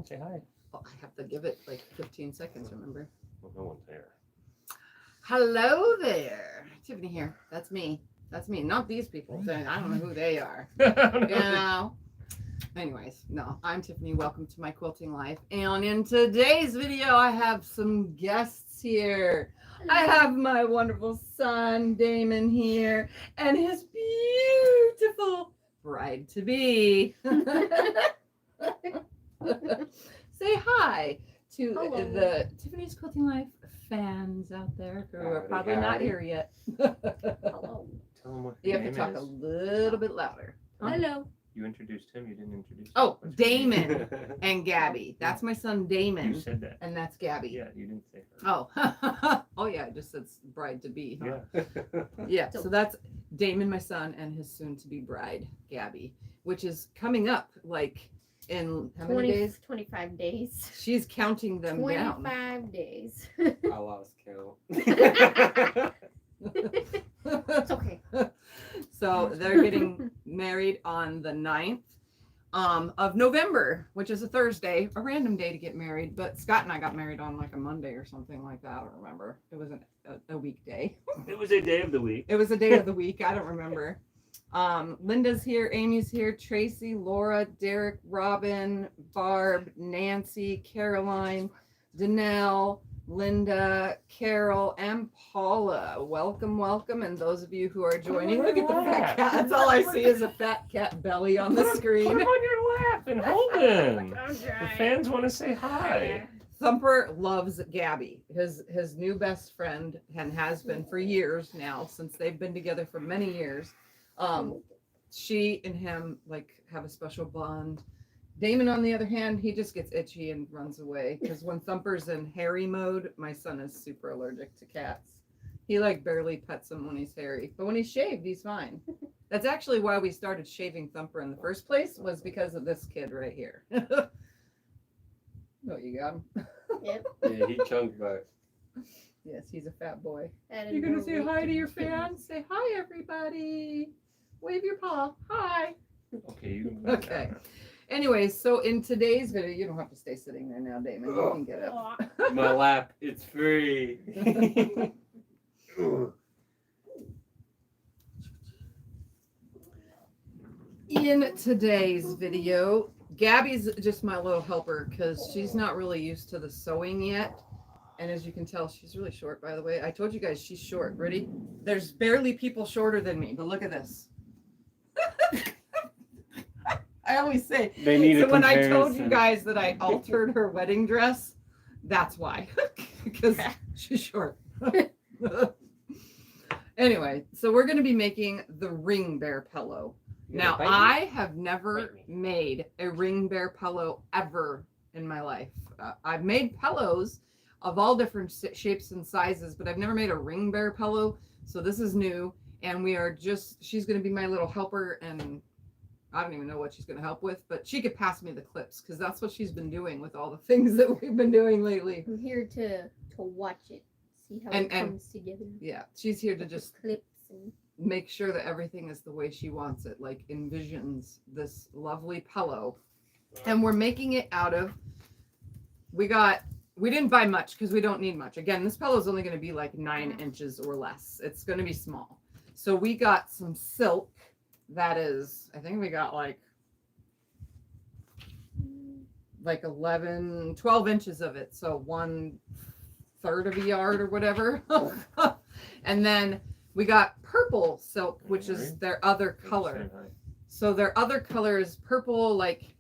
on, say hi. Oh, I have to give it like 15 seconds, remember? Well, no one's there. Hello there. Tiffany here. That's me. That's me. Not these people. I don't know who they are. You know? Anyways, no, I'm Tiffany. Welcome to my quilting life. And in today's video, I have some guests here. I have my wonderful son, Damon, here, and his beautiful bride-to-be. Say hi to the Tiffany's Quilting Life fans out there who are probably not here yet. Hello. Tell him what You your have to name talk a is. little bit louder. Hello. You introduced him. You didn't introduce him. Oh, What's your name? Damon and Gabbie. That's my son, Damon. You said that. And that's Gabbie. Yeah, you didn't say her. Oh, oh yeah, I just said bride-to-be. Huh? Yeah. Yeah, so that's Damon, my son, and his soon-to-be bride, Gabbie, which is coming up like in how many days? 25 days. She's counting them 25 down. days. I lost count. It's okay. So they're getting married on the 9th of November, which is a Thursday, a random day to get married. But Scott and I got married on like a Monday or something like that. I don't remember. It was a weekday. It was a day of the week. It was a day of the week. I don't remember. Linda's here, Amy's here, Tracy, Laura, Derek, Robin, Barb, Nancy, Caroline, Danelle, Linda, Carol, and Paula. Welcome, welcome. And those of you who are joining, look at the fat cat. That's all I see is a fat cat belly on the Put screen. him on your lap and hold him. I'm The trying. fans want to say hi. Thumper loves Gabbie, his new best friend, and has been for years now, since they've been together for many years. She and him like have a special bond. Damon, on the other hand, he just gets itchy and runs away because when Thumper's in hairy mode, my son is super allergic to cats. He like barely pets him when he's hairy, but when he's shaved, he's fine. That's actually why we started shaving Thumper in the first place, was because of this kid right here. Oh, you got him? Yep. Yeah, he chunked back. Yes, he's a fat boy. Added You're gonna more say weight hi to to your the fitness. fans? Say hi, everybody. Wave your paw. Hi. Okay, you can Okay. Anyways, so in today's video, you don't have to stay sitting there now, Damon. You can get up. Aw. My lap, it's free. In today's video, Gabbie's just my little helper because she's not really used to the sewing yet. And as you can tell, she's really short, by the way. I told you guys she's short. Ready? There's barely people shorter than me, but look at this. I always say, They need so a when I told you comparison. guys that I altered her wedding dress, that's why. Because she's short. Anyway, so we're going to be making the ring bear pillow. Now, I have never made a ring bear pillow ever in my life. I've made pillows of all different shapes and sizes, but I've never made a ring bear pillow. So this is new, and she's going to be my little helper, and I don't even know what she's going to help with, but she could pass me the clips because that's what she's been doing with all the things that we've been doing lately. I'm here to watch it, see how And- it comes together. Yeah, she's here to just Clips and make sure that everything is the way she wants it, like envisions this lovely pillow. And we're making it out of, we didn't buy much because we don't need much. Again, this pillow is only going to be like 9 inches or less. It's going to be small. So we got some silk that is, I think we got like 11, 12 inches of it. So 1/3 of a yard or whatever. And then we got purple silk, which is their other color. So their other color is purple, like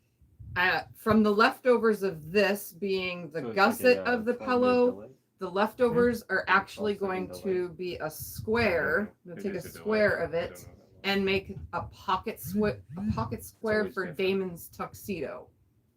from the leftovers of this being the gusset of the pillow. The leftovers are actually going to be a square. We'll take a square of it and make a pocket square for Damon's tuxedo,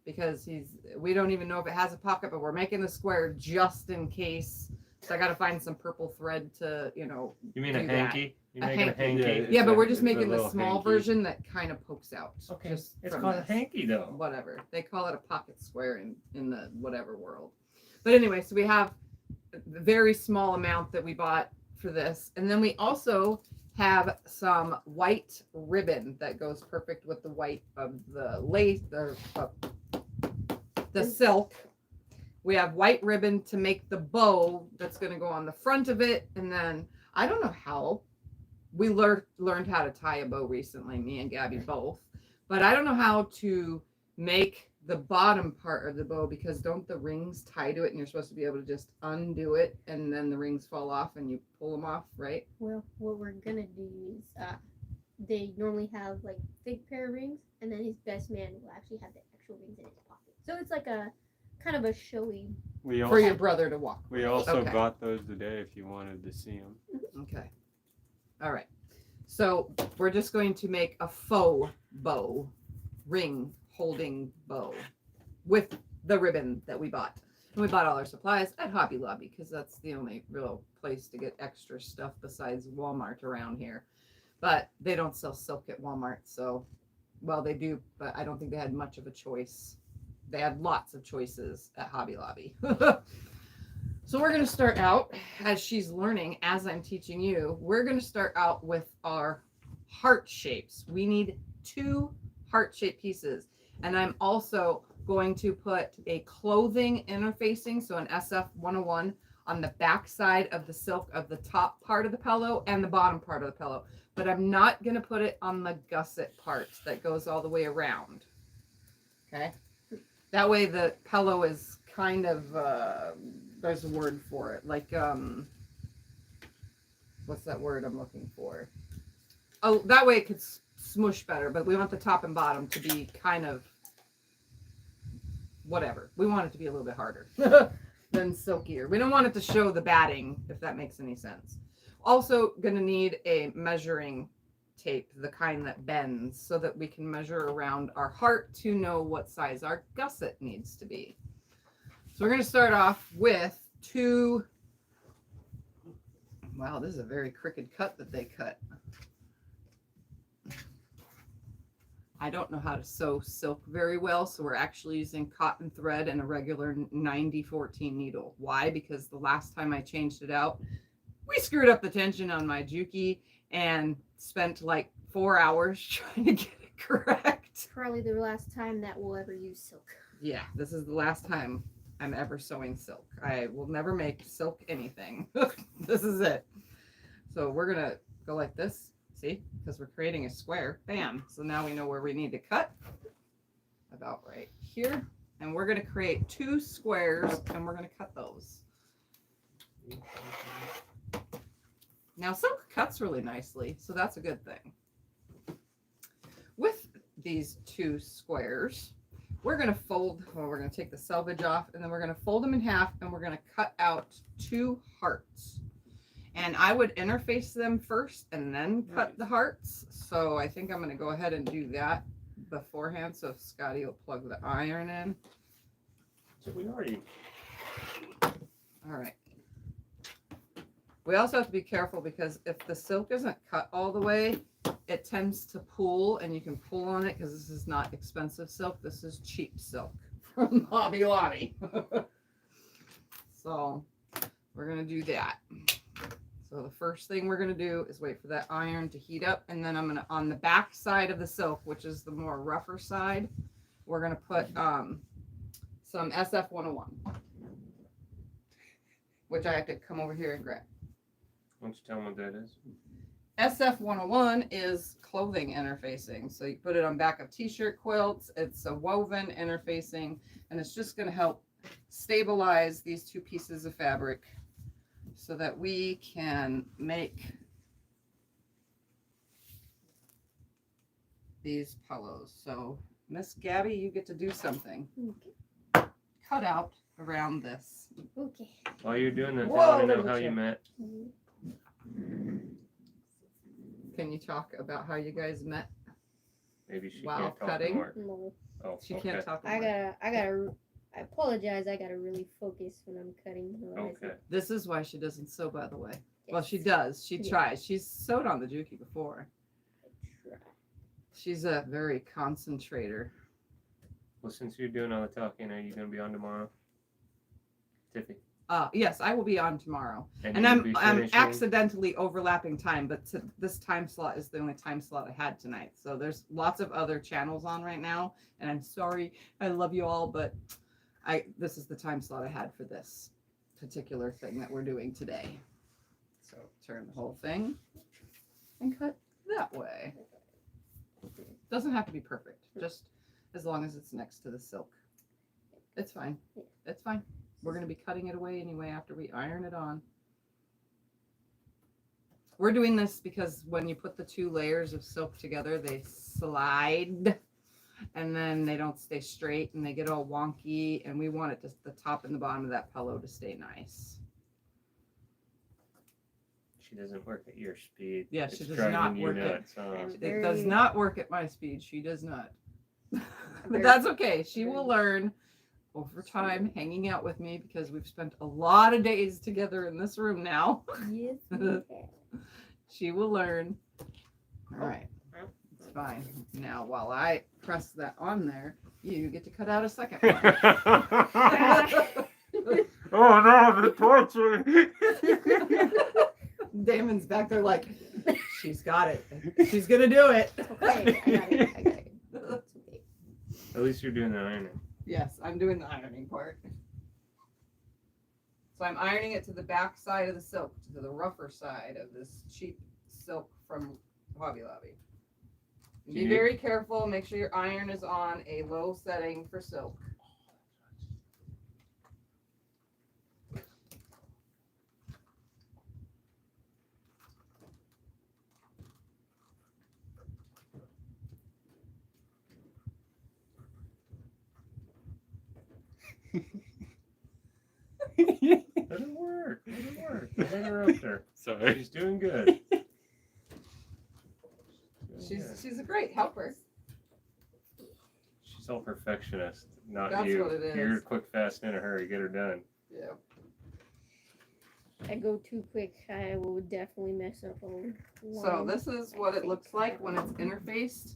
because we don't even know if it has a pocket, but we're making the square just in case. So I got to find some purple thread to, You mean a do hanky? You're A making a hanky. hanky? Yeah, but we're It's just a making the little small hanky. version that kind of pokes out. Okay, just it's from called a this. hanky though. Whatever. They call it a pocket square in the whatever world. But anyway, so we have a very small amount that we bought for this. And then we also have some white ribbon that goes perfect with the white of the lace, the the silk. We have white ribbon to make the bow that's going to go on the front of it. And then I don't know how we learned how to tie a bow recently, me and Gabbie both, but I don't know how to make the bottom part of the bow because don't the rings tie to it and you're supposed to be able to just undo it and then the rings fall off and you pull them off, right? Well, what we're gonna do is they normally have like big pair of rings, and then his best man will actually have the actual rings in his pocket. So it's like a kind of a showy. We For your also, brother to walk. we also Okay. got those today if you wanted to see them. Okay. All right. So we're just going to make a faux bow, ring holding bow with the ribbon that we bought. And we bought all our supplies at Hobby Lobby because that's the only real place to get extra stuff besides Walmart around here. But they don't sell silk at Walmart. So, well, they do, but I don't think they had much of a choice. They had lots of choices at Hobby Lobby. So we're going to start out as she's learning, as I'm teaching you, we're going to start out with our heart shapes. We need 2 heart-shaped pieces. And I'm also going to put a clothing interfacing, so an SF 101 on the back side of the silk of the top part of the pillow and the bottom part of the pillow. But I'm not going to put it on the gusset part that goes all the way around. Okay? That way the pillow is kind of, there's a word for it. Like, what's that word I'm looking for? Oh, that way it could smush better, but we want the top and bottom to be kind of whatever. We want it to be a little bit harder than silkier. We don't want it to show the batting, if that makes any sense. Also going to need a measuring tape, the kind that bends, so that we can measure around our heart to know what size our gusset needs to be. So we're going to start off with 2. Wow, this is a very crooked cut that they cut. I don't know how to sew silk very well, so we're actually using cotton thread and a regular 90-14 needle. Why? Because the last time I changed it out, we screwed up the tension on my Juki and spent like 4 hours trying to get it correct. Probably the last time that we'll ever use silk. Yeah, this is the last time I'm ever sewing silk. I will never make silk anything. This is it. So we're going to go like this. See, because we're creating a square. Bam. So now we know where we need to cut. About right here. And we're going to create 2 squares and we're going to cut those. Now silk cuts really nicely, so that's a good thing. With these 2 squares, we're going to fold, well, we're going to take the selvage off and then we're going to fold them in half and we're going to cut out 2 hearts. And I would interface them first and then cut the hearts. So I think I'm going to go ahead and do that beforehand. So Scotty will plug the iron in. So we already. All right. We also have to be careful because if the silk isn't cut all the way, it tends to pull and you can pull on it because this is not expensive silk. This is cheap silk from Hobby Lobby. So we're going to do that. So the first thing we're going to do is wait for that iron to heat up. And then I'm going to, on the back side of the silk, which is the more rougher side, we're going to put some SF 101, which I have to come over here and grab. Why don't you tell them what that is? SF 101 is clothing interfacing. So you put it on back of t-shirt quilts. It's a woven interfacing, and it's just going to help stabilize these 2 pieces of fabric so that we can make these pillows. So Miss Gabbie, you get to do something. Okay. Cut out around this. Okay. While you're doing that, Whoa, let me know little how you chip. met. Can you talk about how you guys met? Maybe she While can't talk cutting? more. No. Oh, She okay. can't talk I about I apologize. I gotta really focus when I'm cutting. Otherwise Okay. This is why she doesn't sew, by the way. Well, yes. she does. She Yeah. tries. She's sewed on the Juki before. I try. She's a very concentrator. Well, since you're doing all the talking, are you going to be on tomorrow? Tiffy. Yes, I will be on tomorrow. And you'll be I'm finishing- accidentally overlapping time, but this time slot is the only time slot I had tonight. So there's lots of other channels on right now, and I'm sorry. I love you all, but This is the time slot I had for this particular thing that we're doing today. So turn the whole thing and cut that way. Doesn't have to be perfect, just as long as it's next to the silk. It's fine. It's fine. We're going to be cutting it away anyway after we iron it on. We're doing this because when you put the two layers of silk together, they slide and then they don't stay straight and they get all wonky, and we want it to, the top and the bottom of that pillow to stay nice. She doesn't work at your speed. Yeah, It's she does driving not you work nuts, it. huh? It does not work at my speed. She does not. But that's okay. She will learn over time hanging out with me because we've spent a lot of days together in this room now. Yes, we can. She will learn. All right. It's fine. Now, while I press that on there, you get to cut out a second one. Oh no, the torture! Damon's back there like, she's got it. She's going to do it. Okay, I got it. I got it. It's okay. At least you're doing the ironing. Yes, I'm doing the ironing part. So I'm ironing it to the back side of the silk, to the rougher side of this cheap silk from Hobby Lobby. Be very careful. Make sure your iron is on a low setting for silk. Let it work. Let it work. Let her up there. Sorry. She's doing good. She's a great helper. She's all perfectionist, not That's you. what it is. You're quick, fast, in a hurry. Get her done. Yeah. I go too quick, I will definitely mess up a line. So this is what it looks like when it's interfaced.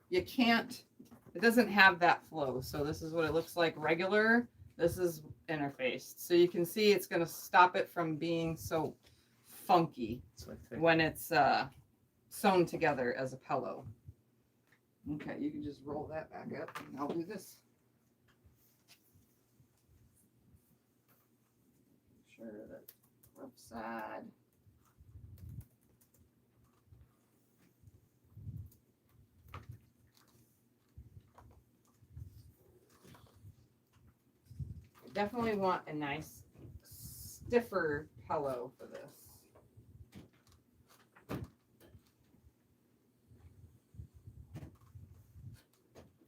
You can't, it doesn't have that flow. So this is what it looks like regular. This is interfaced. So you can see it's going to stop it from being so funky It's like thick. when it's sewn together as a pillow. Okay, you can just roll that back up and I'll do this. Sure that rough side. Definitely want a nice stiffer pillow for this.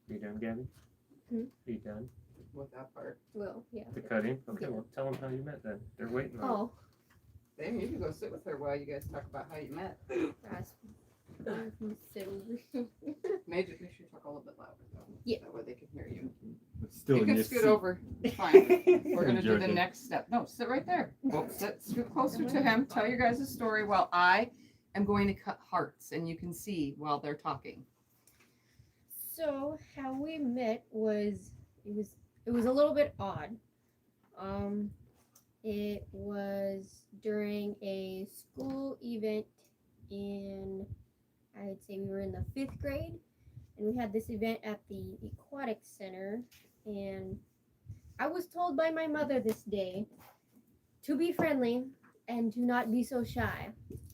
Are you done, Gabby? Hmm? Are you done? With that part. Well, yeah. The cutting? Okay, Yeah. well, tell them how you met then. They're waiting on Oh, Damn, you can go sit with her while you guys talk about how you met. that's sit over. Make sure you talk a little bit louder though. Yeah. That way they can hear you. Still You in can your scoot seat. over. It's fine. We're gonna do the Joking. next step. No, sit right there. Well, scoot closer to him. Tell your guys a story while I am going to cut hearts, and you can see while they're talking. So how we met was it was a little bit odd. It was during a school event in, I'd say we were in the 5th grade, and we had this event at the aquatic center, and I was told by my mother this day to be friendly and to not be so shy.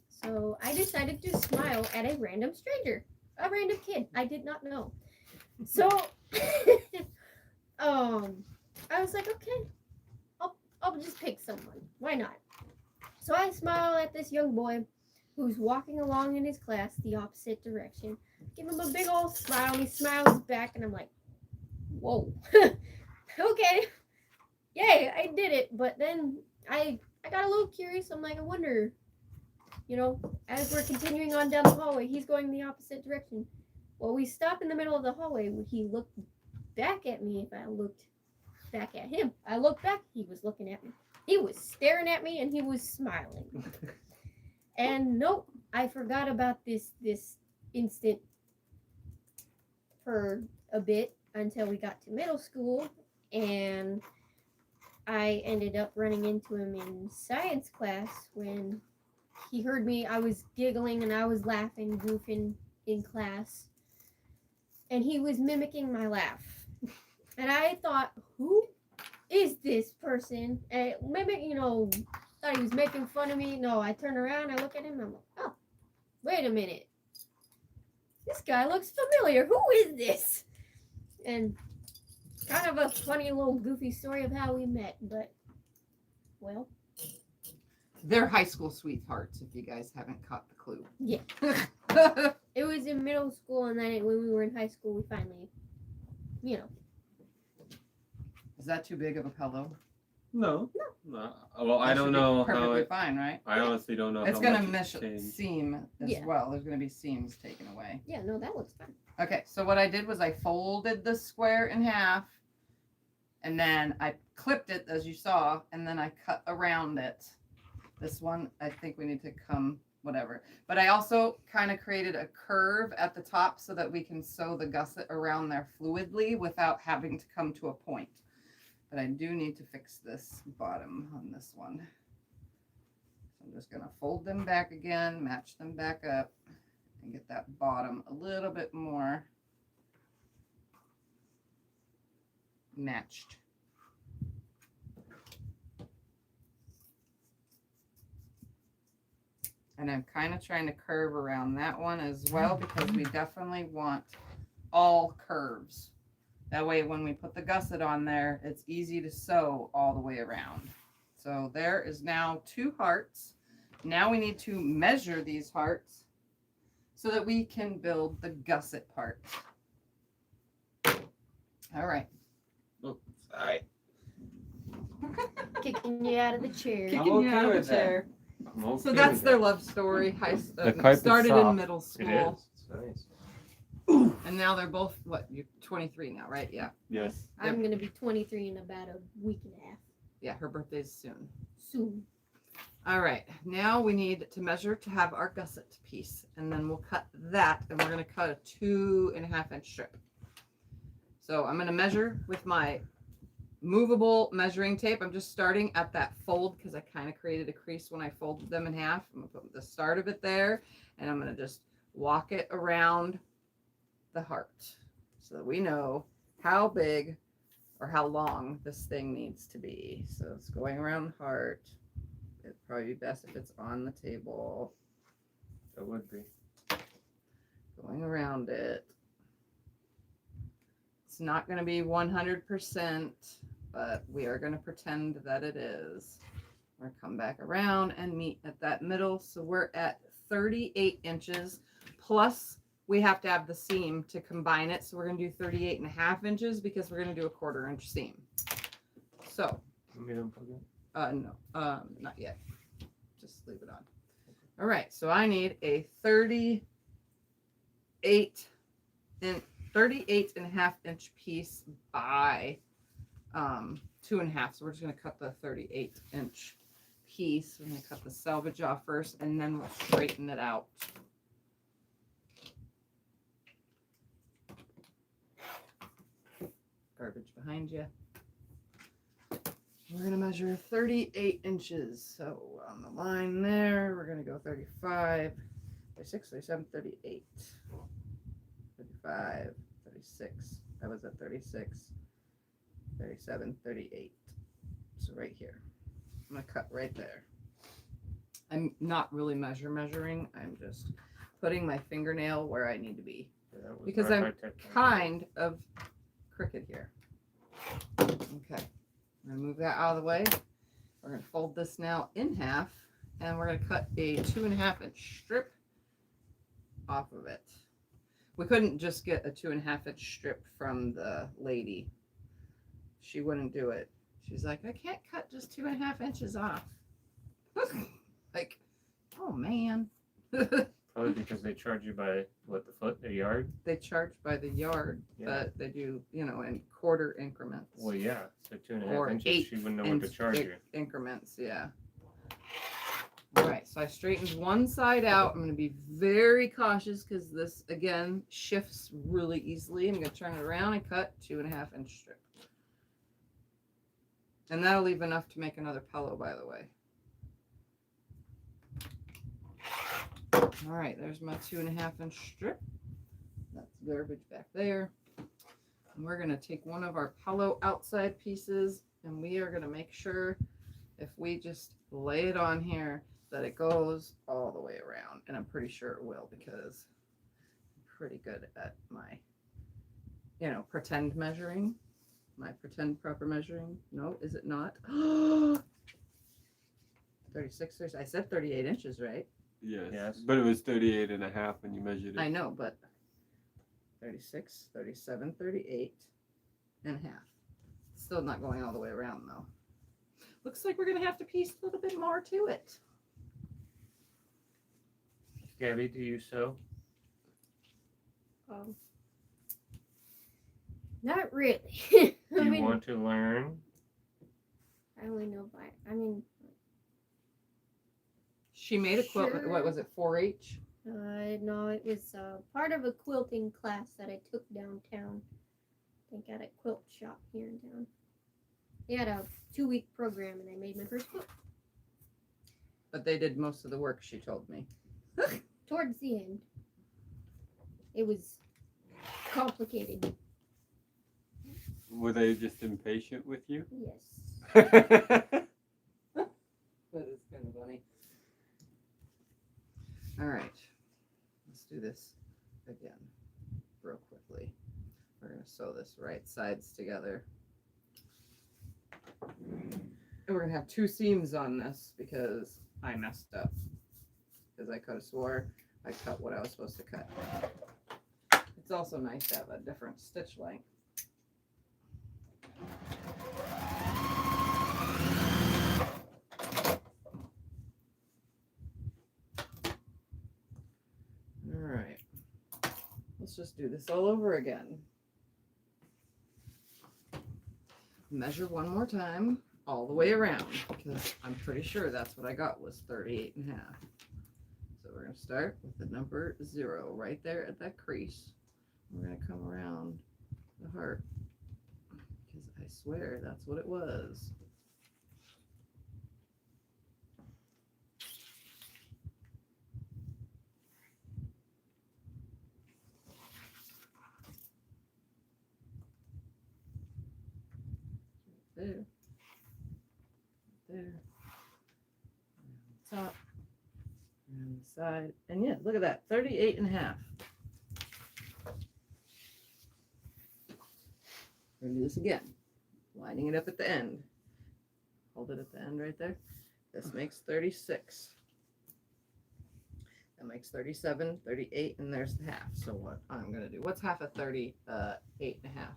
So I decided to smile at a random stranger, a random kid I did not know. So I was like, okay, I'll just pick someone. Why not? So I smile at this young boy who's walking along in his class the opposite direction. Give him a big old smile, and he smiles back, and I'm like, whoa. Okay. Yay, I did it. But then I got a little curious. I'm like, I wonder, as we're continuing on down the hallway, he's going the opposite direction. Well, we stop in the middle of the hallway. He looked back at me. If I looked back at him, I looked back. He was looking at me. He was staring at me, and he was smiling. And nope, I forgot about this instant for a bit until we got to middle school, and I ended up running into him in science class when he heard me. I was giggling and I was laughing, goofing in class, and he was mimicking my laugh. And I thought, who this person? Maybe, thought he was making fun of me. No, I turn around, I look at him, and I'm like, oh, wait a minute. This guy looks familiar. Who is this? And kind of a funny little goofy story of how we met, but, well. They're high school sweethearts, if you guys haven't caught the clue. Yeah. It was in middle school, and then when we were in high school, we finally, Is that too big of a pillow? No. No. Well, I That don't should be know how perfectly it. fine, right? I honestly don't know It's how gonna much it's changed. seam as Yeah. well. There's gonna be seams taken away. Yeah, no, that looks fine. Okay, so what I did was I folded the square in half, and then I clipped it as you saw, and then I cut around it. This one, I think we need to come whatever. But I also kind of created a curve at the top so that we can sew the gusset around there fluidly without having to come to a point. But I do need to fix this bottom on this one. So I'm just gonna fold them back again, match them back up, and get that bottom a little bit more matched. And I'm kind of trying to curve around that one as well because we definitely want all curves. That way when we put the gusset on there, it's easy to sew all the way around. So there is now 2 hearts. Now we need to measure these hearts so that we can build the gusset part. All right. Oh, sorry. Kicking you out of the chair. I'm okay out of with the that. chair. I'm okay So that's with their that. love story. The carpet's Started soft. in middle It school. is. It's nice. And now they're both, what, you're 23 now, right? Yeah. Yes. I'm going to be 23 in about a week and a half. Yeah, her birthday's soon. Soon. All right, now we need to measure to have our gusset piece, and then we'll cut that, and we're going to cut a 2.5 inch strip. So I'm going to measure with my movable measuring tape. I'm just starting at that fold because I kind of created a crease when I folded them in half. I'm going to put the start of it there, and I'm going to just walk it around the heart so that we know how big or how long this thing needs to be. So it's going around the heart. It'd probably be best if it's on the table. It would be. Going around it. It's not going to be 100%, but we are going to pretend that it is. We're going to come back around and meet at that middle. So we're at 38 inches plus we have to have the seam to combine it. So we're going to do 38.5 inches because we're going to do a 1/4 inch seam. So, Let me unplug it. no, not yet. Just leave it on. All right. So I need a 38.5 inch piece by 2.5. So we're just going to cut the 38 inch piece. We're going to cut the selvage off first, and then we'll straighten it out. Garbage behind you. We're going to measure 38 inches. So on the line there, we're going to go 35, 36, 37, 38, 35, 36. That was at 36, 37, 38. So right here. I'm going to cut right there. I'm not really measuring. I'm just putting my fingernail where I need to be. Yeah, that was Because our I'm high-tech kind of crooked here. Okay, I'm gonna move that out of the way. We're gonna fold this now in half, and we're gonna cut a 2.5 inch strip off of it. We couldn't just get a 2.5 inch strip from the lady. She wouldn't do it. She's like, I can't cut just 2.5 inches off. Like, oh man. Probably because they charge you by what, the foot, a yard? They charge by the yard, Yeah. but they do, in 1/4 increments. Well, yeah. So 2.5 Or inches, 8 she wouldn't know what to charge you. increments, yeah. All right, so I straightened one side out. I'm going to be very cautious because this, again, shifts really easily. I'm going to turn it around and cut 2.5 inch strip. And that'll leave enough to make another pillow, by the way. All right, there's my 2.5 inch strip. That's garbage back there. And we're going to take one of our pillow outside pieces And we are going to make sure if we just lay it on here that it goes all the way around. And I'm pretty sure it will because I'm pretty good at my, pretend measuring. My pretend proper measuring. No, is it not? 36, I said 38 inches, right? Yes. But it was 38 and a half when you measured it. I know, but 36, 37, 38 and a half. Still not going all the way around though. Looks like we're going to have to piece a little bit more to it. Gabbie, do you sew? Not really. Do you want to learn? I only know She made a quilt. Sure. What was it, 4-H? No, it was part of a quilting class that I took downtown. I think at a quilt shop here in town. They had a 2-week program and I made my first quilt. But they did most of the work, she told me. Towards the end. It was complicated. Were they just impatient with you? Yes. That is kind of funny. All right, let's do this again real quickly. We're going to sew this right sides together. And we're going to have 2 seams on this because I messed up. Because I could have swore I cut what I was supposed to cut. It's also nice to have a different stitch length. Alright, let's just do this all over again. Measure one more time all the way around because I'm pretty sure that's what I got was 38 and a half. So we're going to start with the number 0 right there at that crease. We're going to come around the heart because I swear that's what it was. There, there, top, and the side, and yeah, look at that, 38 and a half. We're gonna do this again, lining it up at the end. Hold it at the end right there. This makes 36. That makes 37, 38, and there's the half. So what I'm gonna do, what's half of 38 and a half?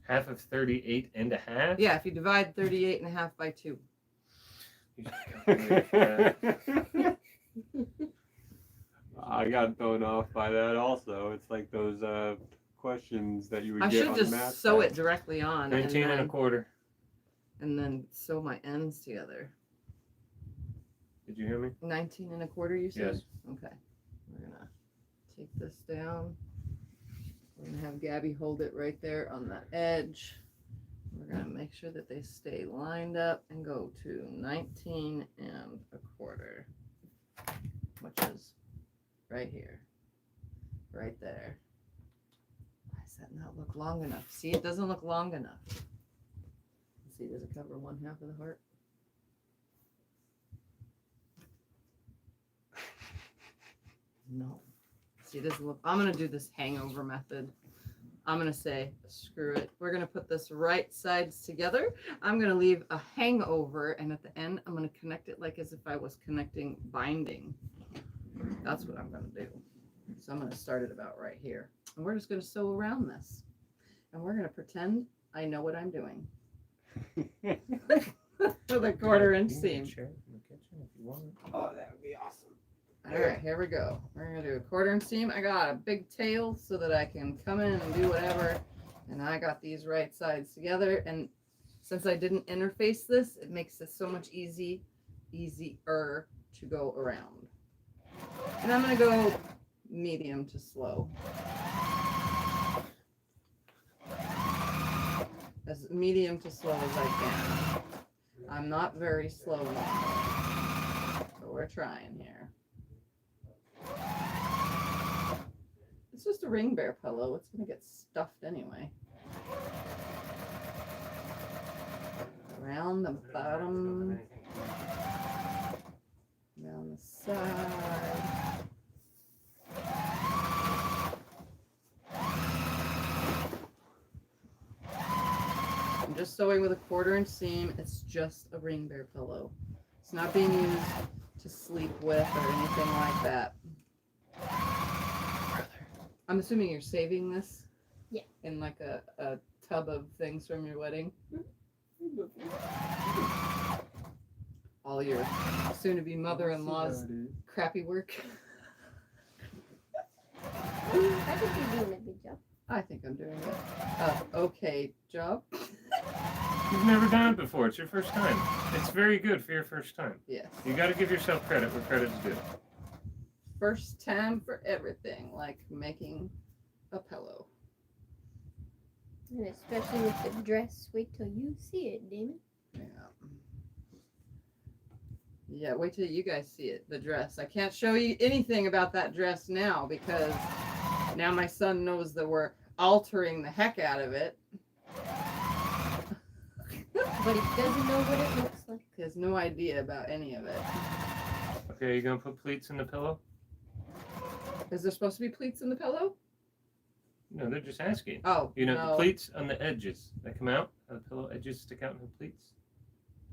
Half of 38 and a half? Yeah, if you divide 38 and a half by 2. You just calculated that. I got thrown off by that also. It's like those questions that you would I get should on just math sew class. it directly on 19 and a quarter. and then sew my ends together. Did you hear me? 19 and a quarter, you said? Yes. Okay. We're gonna take this down. We're gonna have Gabbie hold it right there on the edge. We're gonna make sure that they stay lined up and go to 19 and a quarter, which is right here, right there. Why does that not look long enough? See, it doesn't look long enough. See, does it cover 1/2 of the heart? No. See, it doesn't look. I'm going to do this hangover method. I'm going to say, screw it. We're going to put this right sides together. I'm going to leave a hangover, and at the end, I'm going to connect it like as if I was connecting binding. That's what I'm going to do. So I'm going to start it about right here. And we're just going to sew around this. And we're going to pretend I know what I'm doing. With a 1/4 inch seam. Oh, that would be awesome. All right, here we go. We're gonna do a 1/4 inch seam. I got a big tail so that I can come in and do whatever. And I got these right sides together. And since I didn't interface this, it makes this so much easier to go around. And I'm gonna go medium to slow. As medium to slow as I can. I'm not very slow normally. So we're trying here. It's just a ring bear pillow. It's going to get stuffed anyway. the bottom, down the side. I'm just sewing with a 1/4 inch seam. It's just a ring bear pillow. It's not being used to sleep with or anything like that. I'm assuming you're saving this? Yeah. In like a tub of things from your wedding? All your soon-to-be mother-in-law's crappy work. I think you're doing a good job. I think I'm doing it. Okay job. You've never done it before. It's your first time. It's very good for your first time. Yes. You got to give yourself credit where credit's due. First time for everything, like making a pillow. And especially with the dress. Wait till you see it, Damon. Yeah. Yeah, wait till you guys see it, the dress. I can't show you anything about that dress now because now my son knows that we're altering the heck out of it. But he doesn't know what it looks like. He has no idea about any of it. Okay, are you going to put pleats in the pillow? Is there supposed to be pleats in the pillow? No, they're just asking. Oh, You know, no. the pleats on the edges that come out, how the pillow edges stick out and have pleats.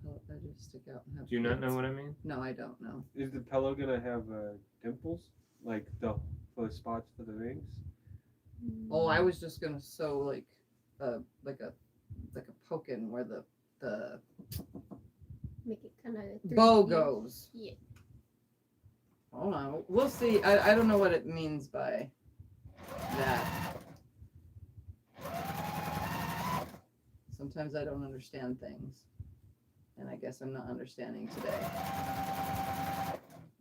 Pillow edges stick out and have Do you not know pleats. what I mean? No, I don't know. Is the pillow gonna have dimples, like for spots for the rings? Oh, I was just gonna sew like a poke in where the Make it kind of bow goes. Yeah. Hold on, we'll see. I don't know what it means by that. Sometimes I don't understand things, and I guess I'm not understanding today.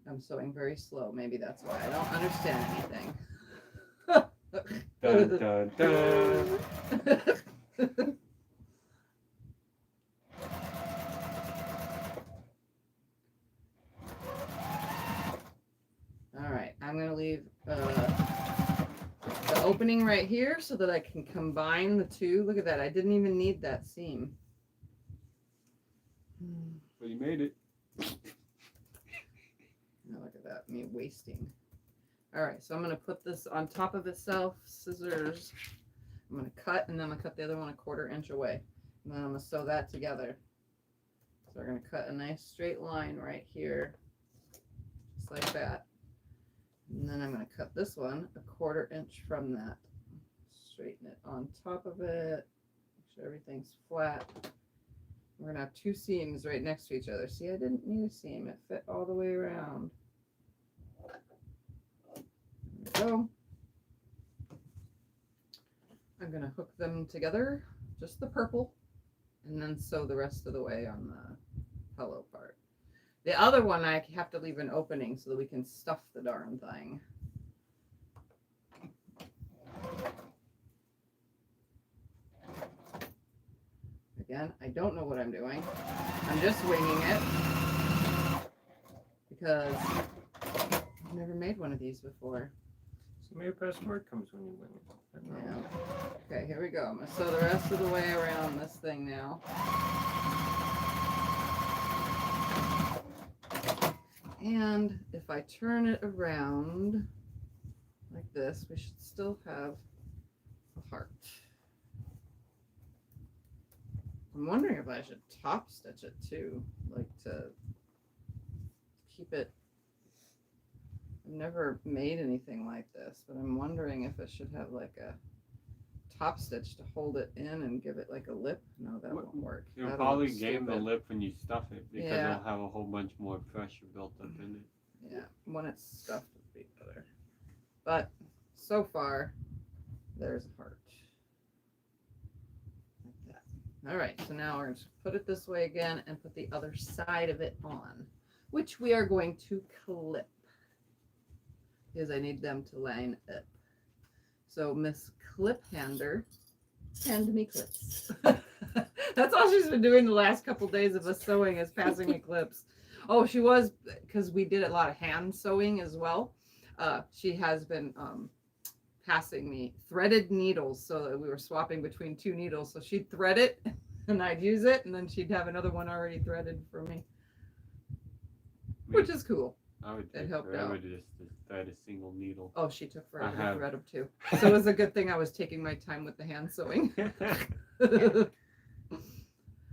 I'm sewing very slow. Maybe that's why I don't understand anything. Dun, dun, dun. All right, I'm gonna leave the opening right here so that I can combine the two. Look at that, I didn't even need that seam. But you made it. Now look at that, me wasting. All right, so I'm gonna put this on top of itself, scissors. I'm gonna cut, and then I'm gonna cut the other one 1/4 inch away. And then I'm gonna sew that together. So we're gonna cut a nice straight line right here, just like that. And then I'm going to cut this one 1/4 inch from that. Straighten it on top of it. Make sure everything's flat. We're going to have two seams right next to each other. See, I didn't need a seam. It fit all the way around. There we go. I'm going to hook them together, just the purple, and then sew the rest of the way on the pillow part. The other one I have to leave an opening so that we can stuff the darn thing. Again, I don't know what I'm doing. I'm just winging it because I've never made one of these before. Some of your best work comes when you win it. Yeah. Okay, here we go. I'm going to sew the rest of the way around this thing now. And if I turn it around like this, we should still have a heart. I'm wondering if I should top stitch it too, like to keep it. I've never made anything like this, but I'm wondering if it should have like a top stitch to hold it in and give it like a lip. No, that won't work. You'll That'll probably look gain the stupid. lip when you stuff it because Yeah. it'll have a whole bunch more pressure built up in it. Yeah, when it's stuffed would be better. But so far, there's a heart. Like that. All right, so now we're going to put it this way again and put the other side of it on, which we are going to clip because I need them to line up. So Miss Clip Hander, hand me clips. That's all she's been doing the last couple days of us sewing is passing me clips. Oh, she was, because we did a lot of hand sewing as well. She has been passing me threaded needles so that we were swapping between two needles. So she'd thread it and I'd use it, and then she'd have another one already threaded for me, which is cool. I would It take helped forever out. just to thread a single needle. Oh, she took forever to have- thread them too. So it was a good thing I was taking my time with the hand sewing.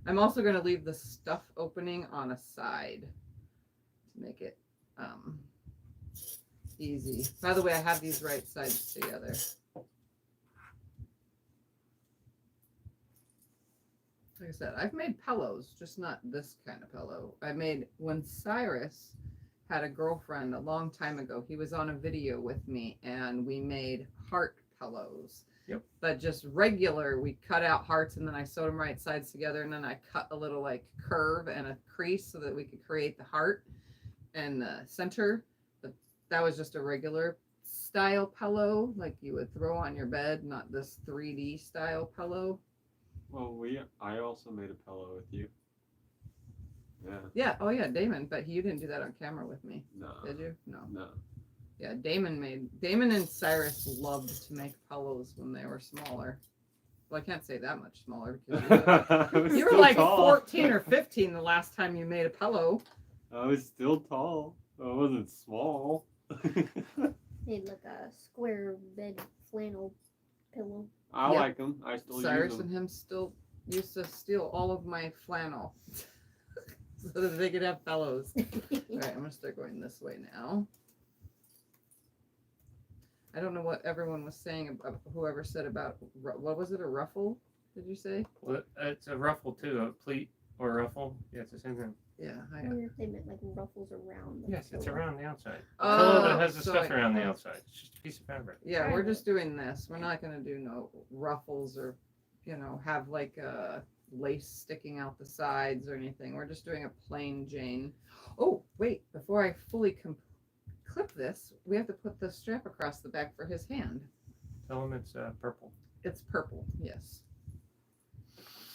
I'm also going to leave the stuff opening on a side to make it easy. By the way, I have these right sides together. Like I said, I've made pillows, just not this kind of pillow. I made, when Cyrus had a girlfriend a long time ago, he was on a video with me and we made heart pillows. Yep. But just regular, we cut out hearts and then I sewed them right sides together, and then I cut a little like curve and a crease so that we could create the heart and the center. But that was just a regular style pillow, like you would throw on your bed, not this 3D style pillow. Well, I also made a pillow with you. Yeah. Yeah. Oh yeah, Damon. But you didn't do that on camera with me, No. did you? No. No. Yeah, Damon and Cyrus loved to make pillows when they were smaller. Well, I can't say that much smaller because you were like 14 or 15 the last time you made a pillow. I was still tall. I wasn't small. Made like a square bed flannel pillow. I Yep. like them. I still Cyrus use them. and him still used to steal all of my flannel so that they could have pillows. All right, I'm gonna start going this way now. I don't know what everyone was saying about whoever said about what was it, a ruffle? Did you say? Well, it's a ruffle too, a pleat or a ruffle. Yeah, it's the same thing. Yeah. I wonder if they meant like ruffles around the Yes, it's pillow. around the outside. Oh, Pillow that has the so stuff I- around the outside. It's just a piece of fabric. Yeah, we're just doing this. We're not gonna do no ruffles or, have like a lace sticking out the sides or anything. We're just doing a plain Jane. Oh, wait, before I fully clip this, we have to put the strap across the back for his hand. Tell him it's purple. It's purple, yes.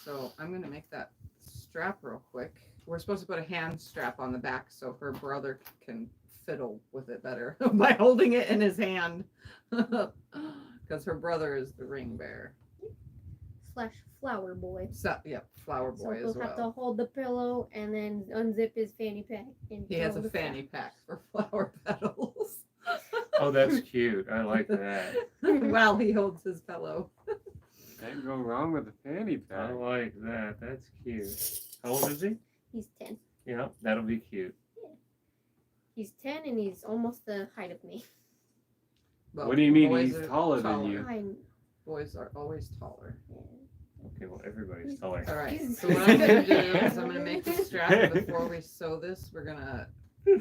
So I'm gonna make that strap real quick. We're supposed to put a hand strap on the back so her brother can fiddle with it better by holding it in his hand. Because her brother is the ring bearer. / flower boy. So, yep, flower So boy he'll as have to well. hold the pillow and then unzip his fanny pack. And He has throw a the fanny pack for flower petals. Oh, that's cute. I like that. While he holds his pillow. Can't go wrong with a fanny I pack. like that. That's cute. How old is he? He's 10. Yeah, that'll be cute. He's 10 and he's almost the height of me. Well, What do you mean boys he's are taller than you? I'm. Boys are always taller. Okay, well, everybody's taller. All right, so what I'm going to do is I'm going to make the strap, and before we sew this, we're going to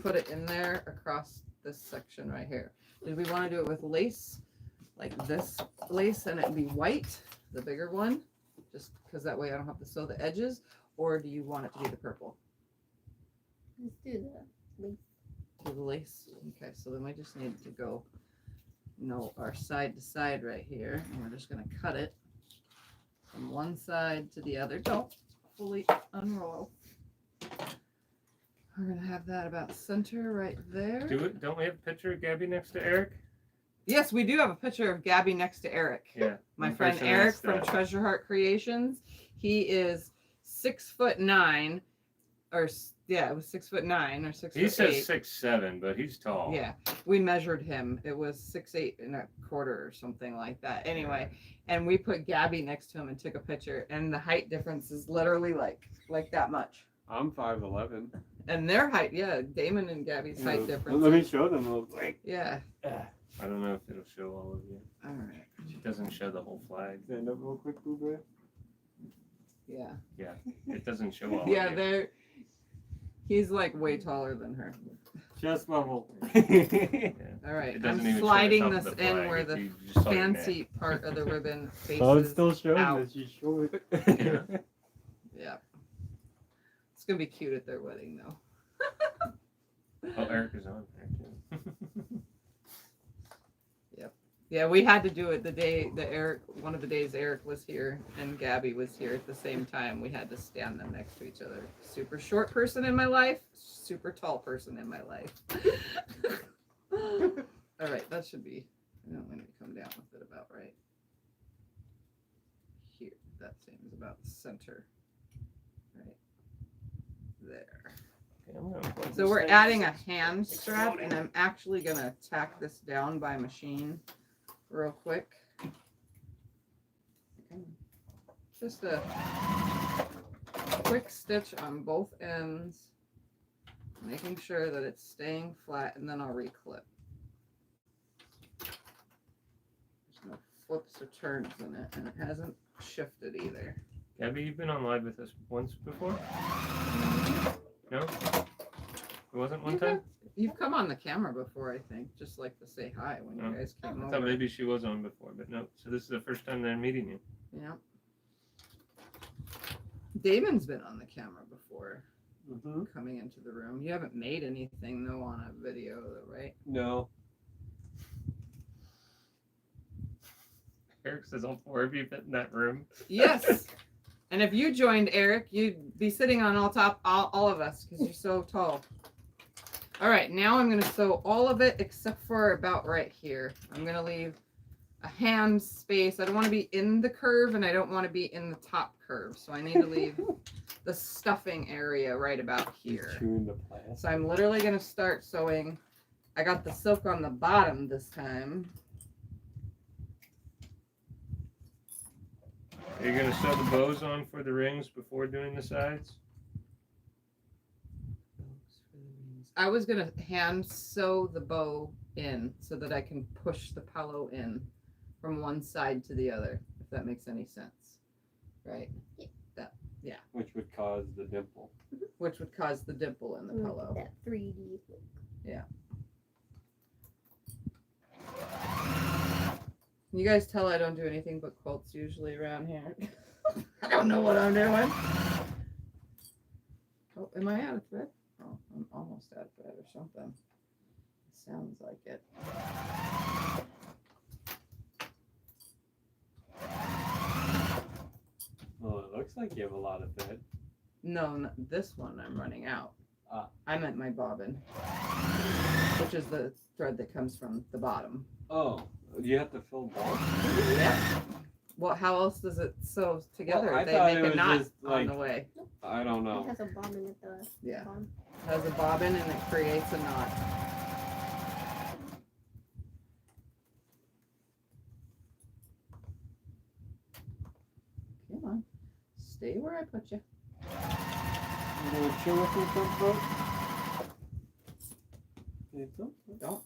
put it in there across this section right here. Did we want to do it with lace, like this lace, and it'd be white, the bigger one, just because that way I don't have to sew the edges, or do you want it to be the purple? Let's do the lace. Do the lace? Okay, so then we just need to go, our side to side right here, and we're just going to cut it from one side to the other. Don't fully unroll. We're gonna have that about center right there. Don't we have a picture of Gabbie next to Eric? Yes, we do have a picture of Gabbie next to Eric. Yeah. My the friend person Eric asked from that. Treasure Heart Creations. He is 6'9", it was 6'9" or 6'8". He says 6'7", but he's tall. Yeah, we measured him. It was 6'8" or something like that. Anyway, and we put Gabbie next to him and took a picture, and the height difference is literally like that much. I'm 5'11". And their height, yeah, Damon and Gabbie's height difference. Let me show them real quick. Yeah. I don't know if it'll show all of you. All right. It doesn't show the whole flag. Stand up real quick, Boo Bear. Yeah. It doesn't show all Yeah, of you. he's like way taller than her. Chest level. Yeah. All right, It doesn't I'm even show the sliding top of this the in flag, where the you just saw your neck. fancy part of the ribbon faces. Oh, it's still showing out. that she's short. Yeah. Yeah. It's gonna be cute at their wedding though. Oh, Eric is on there too. Yeah, we had to do it one of the days Eric was here and Gabbie was here at the same time. We had to stand them next to each other. Super short person in my life, super tall person in my life. All right, that should be, I'm going to come down with it about right here. That seems about center. So we're adding a hand strap, and I'm actually gonna tack this down by machine real quick. Just a quick stitch on both ends, making sure that it's staying flat, and then I'll reclip. There's no flips or turns in it, and it hasn't shifted either. Gabbie, you've been on live with us once before? No? It wasn't one time? You've come on the camera before, I think, just like to say hi when you guys came I over. thought maybe she was on before, but no. So this is the first time they're meeting you. Yeah. Damon's been on the camera before, coming into the room. You haven't made anything though on a video, though, right? No. Eric says all four of you fit in that room. Yes. And if you joined Eric, you'd be sitting on all of us because you're so tall. All right, now I'm going to sew all of it except for about right here. I'm going to leave a hand space. I don't want to be in the curve, and I don't want to be in the top curve. So I need to leave the stuffing area right about here. So I'm literally going to start sewing. I got the silk on the bottom this time. Are you going to sew the bows on for the rings before doing the sides? I was going to hand sew the bow in so that I can push the pillow in from one side to the other, if that makes any sense. Right? Yeah. Which would cause the dimple. Which would cause the dimple in the pillow. That 3D look. Yeah. You guys tell I don't do anything but quilts usually around here. I don't know what I'm doing. Oh, am I out of thread? Oh, I'm almost out of thread or something. Sounds like it. Well, it looks like you have a lot of thread. No, this one I'm running out. I meant my bobbin, which is the thread that comes from the bottom. Oh, you have to fill balls? Yeah. Well, how else does it sew together? Well, I they thought make it a was knot just, on like, the way. I don't know. It has a bobbin at the Yeah. bottom. It has a bobbin and it creates a knot. Come on. Stay where I put you. You gonna chill with me some Don't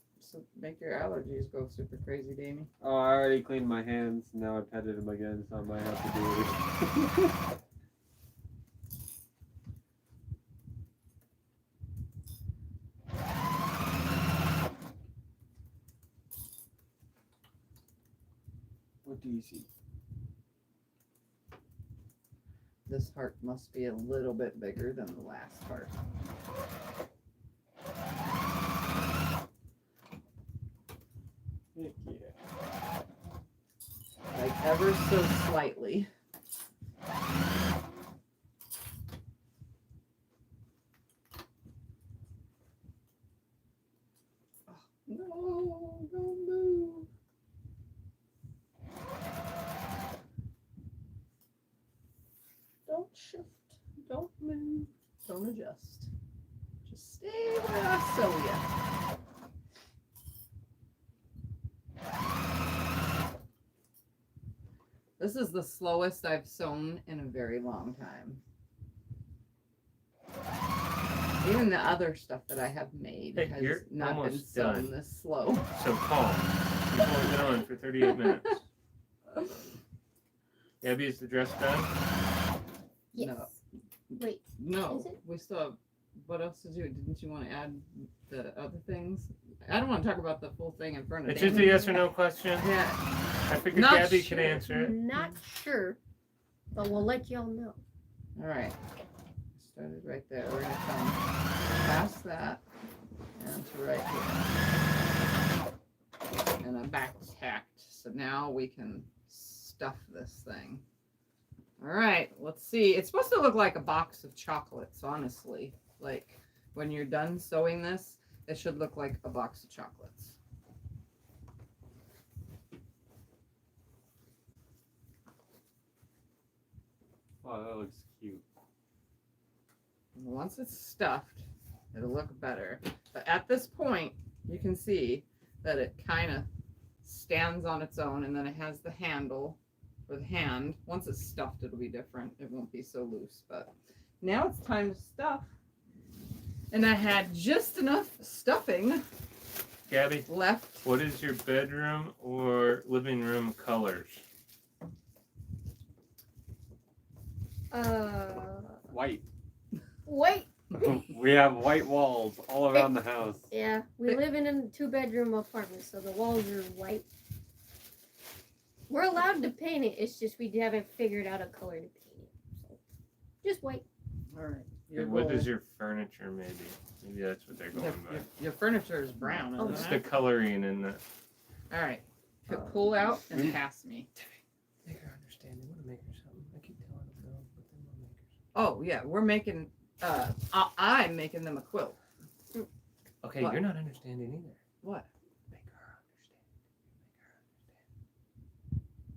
make your allergies go super crazy, Damie. Oh, I already cleaned my hands. Now I petted them again, so I might have to do it. What do you see? This heart must be a little bit bigger than the last heart. Heck yeah. Like ever so slightly. Oh, no, don't move. Don't shift. Don't move. Don't adjust. Just stay where I sew ya. This is the slowest I've sewn in a very long time. Even the other stuff that I have made Hey, has you're not been almost sewn done. this slow. So calm. You've only been on for 38 minutes. Gabbie, is the dress done? Yes. No. Wait. No, Is it? we still have. What else did you? Didn't you want to add the other things? I don't want to talk about the full thing in front of. It's just a Damon. yes or no question. Yeah. I figured Not Gabbie sure. could answer it. Not sure, but we'll let y'all know. All right. Started right there. We're gonna come past that and to right here, and I'm back tacked. So now we can stuff this thing. All right, let's see. It's supposed to look like a box of chocolates, honestly. Like when you're done sewing this, it should look like a box of chocolates. Oh, that looks cute. And once it's stuffed, it'll look better. But at this point, you can see that it kind of stands on its own, and then it has the handle for the hand. Once it's stuffed, it'll be different. It won't be so loose. But now it's time to stuff. And I had just enough stuffing Gabbie, left. what is your bedroom or living room colors? White. White. We have white walls all around the house. Yeah, we live in a 2-bedroom apartment, so the walls are white. We're allowed to paint it. It's just we haven't figured out a color to paint it. So just white. All right. And what is your furniture, maybe? Maybe that's what they're going by. Your furniture is brown, Oh, isn't It's it? the coloring in the... All right. Pull out and pass me. Make her understand. You want to make her something. I keep telling them no, but then they'll make her Oh, yeah. We're making, I'm making them a quilt. something. Okay, What? you're not understanding either. What? Make her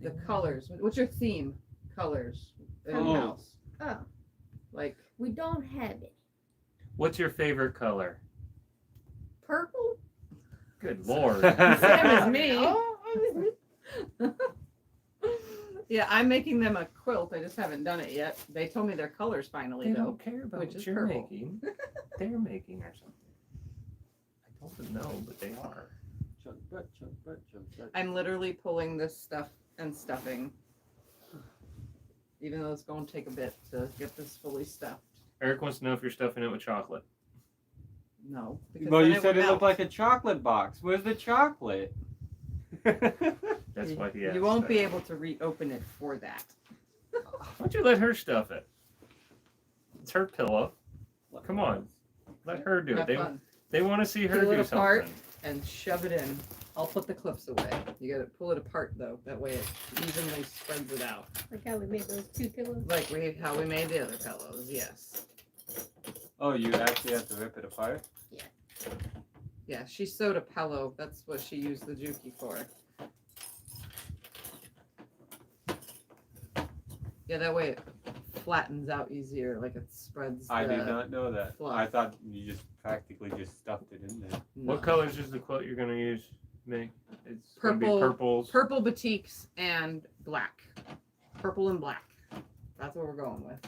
understand. The colors. What's your theme? Colors in the Oh. house. Oh, Like, we don't have it. What's your favorite color? Purple? Good lord. same as me. Oh, Yeah, I'm making them a quilt. I just haven't done it yet. They told me their colors finally, They though. don't care about which what is you're purple. making. They're making or something. I told them no, but they are. Chug, butt, chug, butt, chug, butt. I'm literally pulling this stuff and stuffing. Even though it's going to take a bit to get this fully stuffed. Eric wants to know if you're stuffing it with chocolate. No. because Well, then you said would it looked melt. like a chocolate box. Where's the chocolate? That's why he asked. You won't be that. able to reopen it for that. Why don't you let her stuff it? It's her pillow. Come on. Let her do Have it. fun. They want to see her Peel it do apart. something. And shove it in. I'll put the clips away. You gotta pull it apart though. That way it evenly spreads it out. like how we made those 2 pillows. Like how we made the other pillows, yes. Oh, you actually have to rip it apart? Yeah, she sewed a pillow. That's what she used the Juki for. Yeah, that way it flattens out easier, like it spreads. I did the- not know that. fluff. I thought you just practically just stuffed it in there. No. What colors is the quilt you're going to use, Meg? It's gonna be Purple. purples. Purple batiks and black. Purple and black. That's what we're going with.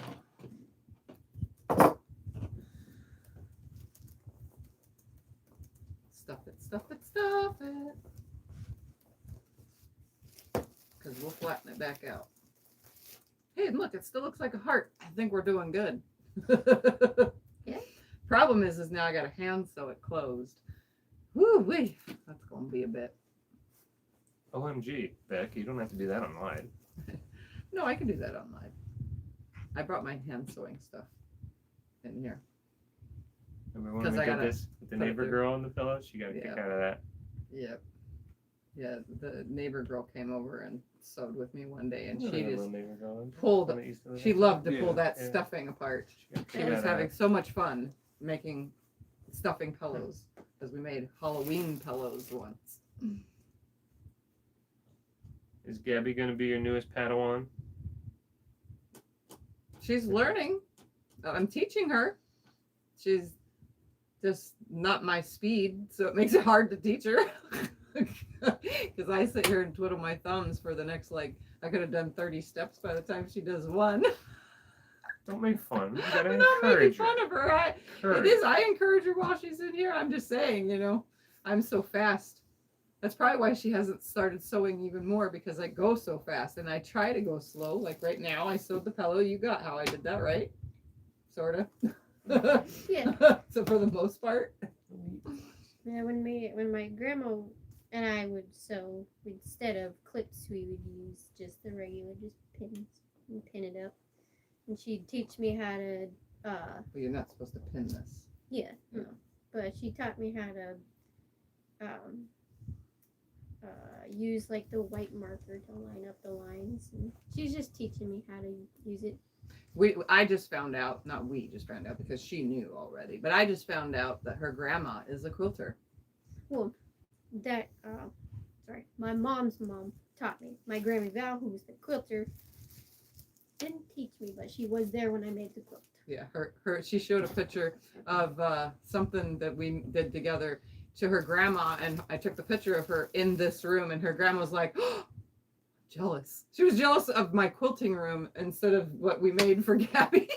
Stuff it, stuff it, stuff it. Because we'll flatten it back out. Hey, and look, it still looks like a heart. I think we're doing good. Yeah. Problem is now I got a hand sew it closed. Woo wee. That's going to be a bit. OMG, Beck, you don't have to do that online. No, I can do that online. I brought my hand sewing stuff in here. Remember when 'Cause we I did gotta this with the put it neighbor through. girl on the pillow? She got a kick Yeah. out of that. Yep. Yeah, the neighbor girl came over and sewed with me one day, and You she know that just little neighbor girl, pulled- one that used to live she there? loved to Yeah. pull that Yeah. stuffing apart. She got a She kick was out of having that. so much fun making stuffing pillows because we made Halloween pillows once. Is Gabbie going to be your newest Padawan? She's learning. I'm teaching her. She's just not my speed, so it makes it hard to teach her. Because I sit here and twiddle my thumbs for the next, I could have done 30 steps by the time she does one. Don't make fun. You gotta I'm not making encourage her. fun of her. It Encourage. is. I encourage her while she's in here. I'm just saying, I'm so fast. That's probably why she hasn't started sewing even more, because I go so fast and I try to go slow. Like right now, I sewed the pillow. You got how I did that, right? Sort of. Yeah. So for the most part. Yeah, when my grandma and I would sew, instead of clips, we would use just the regular, just pins and pin it up. And she'd teach me how to, But you're not supposed to pin this. yeah, no. But she taught me how to use the white marker to line up the lines. And she's just teaching me how to use it. I just found out, not we just found out because she knew already, but I just found out that her grandma is a quilter. Well, my mom's mom taught me. My Grammy Val, who was the quilter, didn't teach me, but she was there when I made the quilt. Yeah, she showed a picture of something that we did together to her grandma, and I took the picture of her in this room, and her grandma was like, oh, jealous. She was jealous of my quilting room instead of what we made for Gabbie.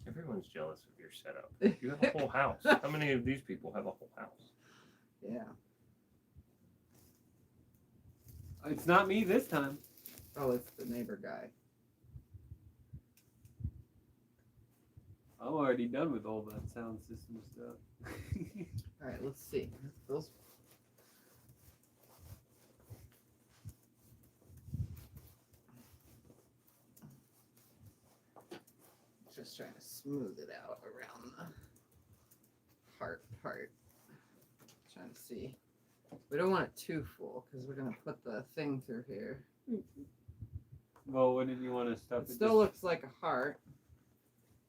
Everyone's jealous of your setup. You have a whole house. How many of these people have a whole house? Yeah. It's not me this time. Oh, it's the neighbor guy. I'm already done with all that sound system stuff. All right, let's see. Those. Just trying to smooth it out around the heart part. Trying to see. We don't want it too full because we're gonna put the thing through here. Well, what did you want to stuff It still looks like a heart.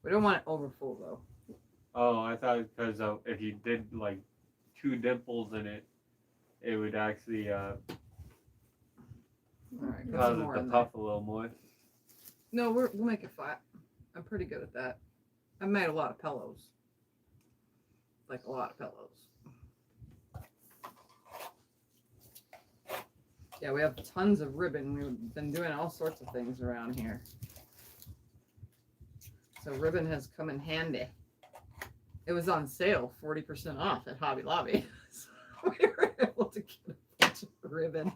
We don't want it over full though. Oh, I thought because if you did like 2 dimples in it, it would actually All right, put cause some it more to in there. puff a little more. No, we'll make it flat. I'm pretty good at that. I've made a lot of pillows. Like a lot of pillows. Yeah, we have tons of ribbon. We've been doing all sorts of things around here. So ribbon has come in handy. It was on sale, 40% off at Hobby Lobby. So we were able to get a bunch of ribbon.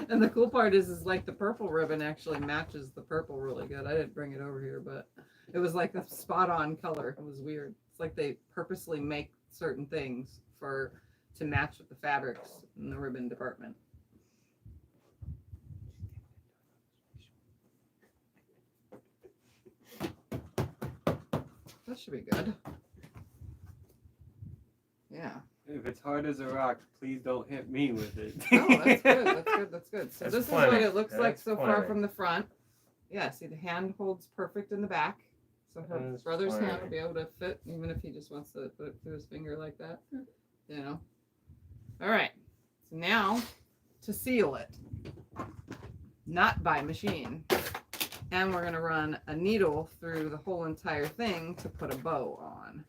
And the cool part is like the purple ribbon actually matches the purple really good. I didn't bring it over here, but it was like a spot on color. It was weird. It's like they purposely make certain things to match with the fabrics in the ribbon department. That should be good. Yeah. If it's hard as a rock, please don't hit me with it. No, that's good. That's good. That's good. So That's this plenty. is what it looks like That's so far plenty. from the front. Yeah, see the hand holds perfect in the back. So her That's brother's hand plenty. will be able to fit even if he just wants to put it through his finger like that. You know? All right. So now to seal it. Not by machine. And we're going to run a needle through the whole entire thing to put a bow on.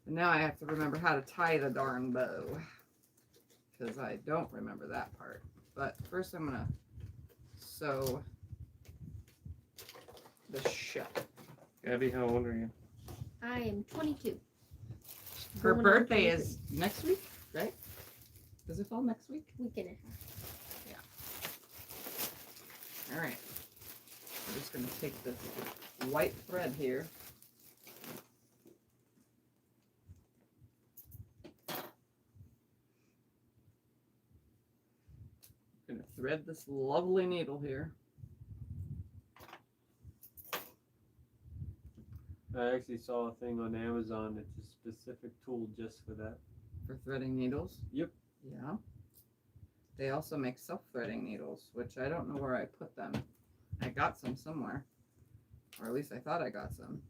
And now I have to remember how to tie the darn bow. Because I don't remember that part. But first I'm going to sew the shut. Gabbie, how old are you? I am 22. Her Going on birthday 23. is next week, right? Does it fall next week? Week and a half. All right. I'm just going to take this white thread here. I'm going to thread this lovely needle here. I actually saw a thing on Amazon. It's a specific tool just for that. For threading needles? Yep. Yeah. They also make self-threading needles, which I don't know where I put them. I got some somewhere. Or at least I thought I got some.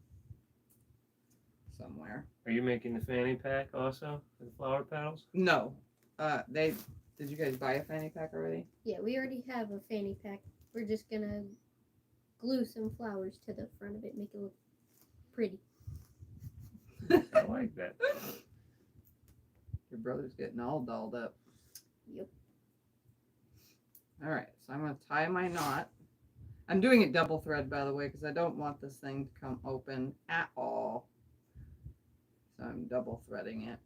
Somewhere. Are you making the fanny pack also? The flower petals? No. Did you guys buy a fanny pack already? Yeah, we already have a fanny pack. We're just gonna glue some flowers to the front of it, make it look pretty. I like that. Your brother's getting all dolled up. Yep. All right, so I'm going to tie my knot. I'm doing it double thread, by the way, because I don't want this thing to come open at all. So I'm double threading it.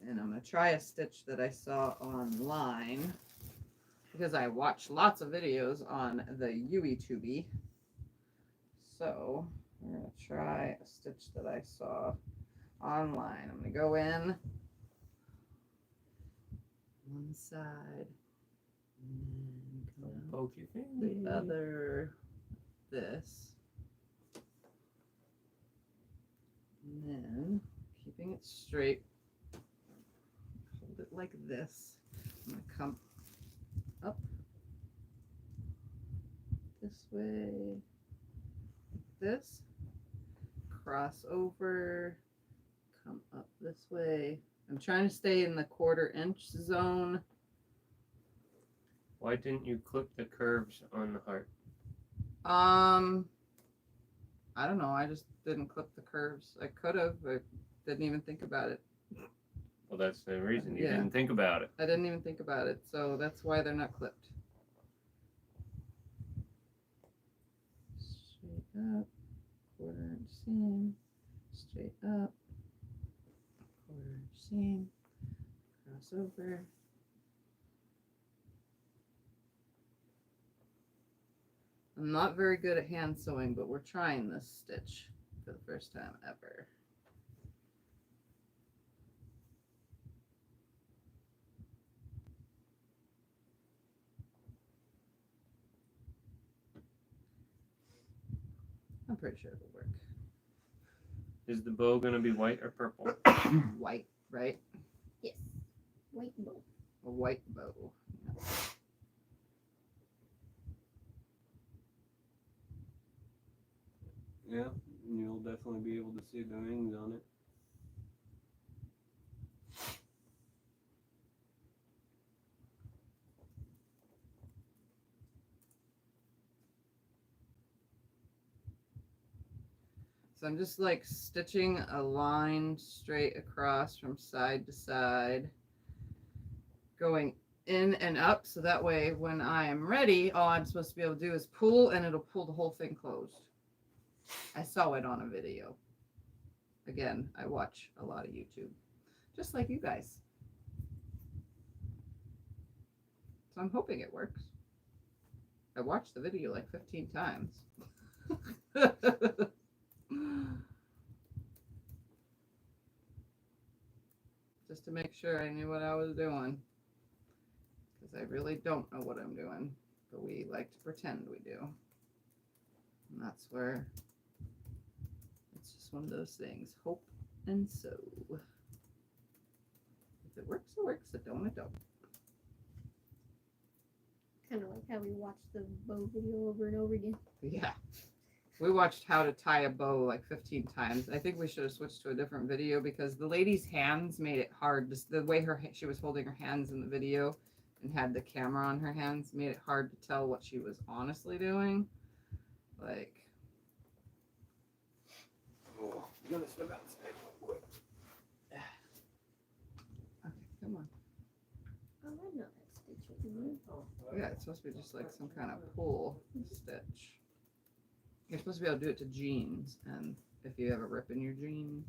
And I'm going to try a stitch that I saw online, because I watch lots of videos on the YouTube. So we're going to try a stitch that I saw online. I'm going to go in one side and then come Poke your out finger. the other, this, and then keeping it straight, hold it like this. I'm going to come up this way, like this, cross over, come up this way. I'm trying to stay in the 1/4 inch zone. Why Why didn't you clip the curves on the heart? I don't know. I just didn't clip the curves. I could have, but didn't even think about it. Well, that's the reason you Yeah. didn't think about it. I didn't even think about it, so that's why they're not clipped. Straight up, 1/4 inch seam, straight up, 1/4 inch seam, cross over. I'm not very good at hand sewing, but we're trying this stitch for the first time ever. I'm pretty sure it'll work. Is the bow going to be white or purple? White, right? Yes. White bow. A white bow. Yeah, you'll definitely be able to see the wings on it. So I'm just like stitching a line straight across from side to side, going in and up, so that way when I am ready, all I'm supposed to be able to do is pull and it'll pull the whole thing closed. I saw it on a video. Again, I watch a lot of YouTube, just like you guys. So I'm hoping it works. I watched the video like 15 times. Just to make sure I knew what I was doing. Because I really don't know what I'm doing. But we like to pretend we do. And that's where it's just one of those things. Hope and sew. If it works, it works. If it don't, it don't. Kind of like how we watched the bow video over and over again. Yeah. We watched how to tie a bow like 15 times. I think we should have switched to a different video because the lady's hands made it hard. Just the way she was holding her hands in the video and had the camera on her hands made it hard to tell what she was honestly doing. Like, Oh, I'm gonna step outside real quick. okay, come on. Oh, I know that stitch was in Yeah, it's supposed to be just like some kind of pull stitch. You're supposed to be able to do it to jeans, and if you have a rip in your jeans,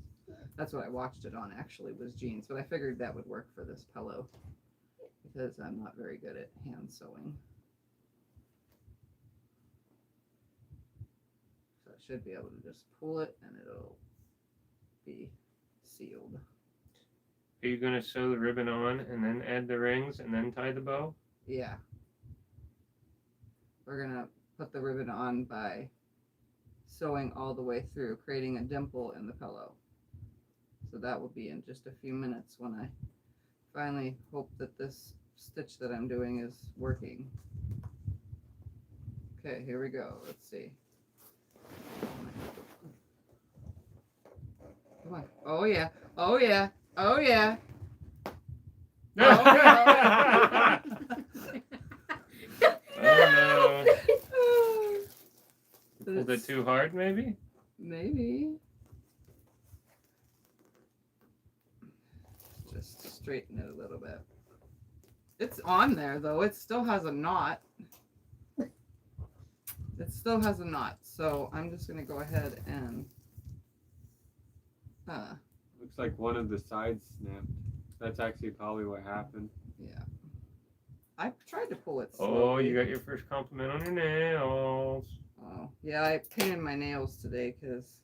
that's what I watched it on actually, was jeans, but I figured that would work for this pillow because I'm not very good at hand sewing. So I should be able to just pull it and it'll be sealed. Are you going to sew the ribbon on and then add the rings and then tie the bow? Yeah. We're gonna put the ribbon on by sewing all the way through, creating a dimple in the pillow. So that will be in just a few minutes when I finally hope that this stitch that I'm doing is working. Okay, here we go. Let's see. Come on. Oh yeah. Oh yeah. Oh yeah. Oh no. Pulled it too hard, maybe? Maybe. Just straighten it a little bit. It's on there though. It still has a knot. It still has a knot. So I'm just gonna go ahead and Looks like one of the sides snapped. That's actually probably what happened. yeah. I tried to pull it Oh, slowly. you got your first compliment on your nails. Oh, yeah, I painted my nails today because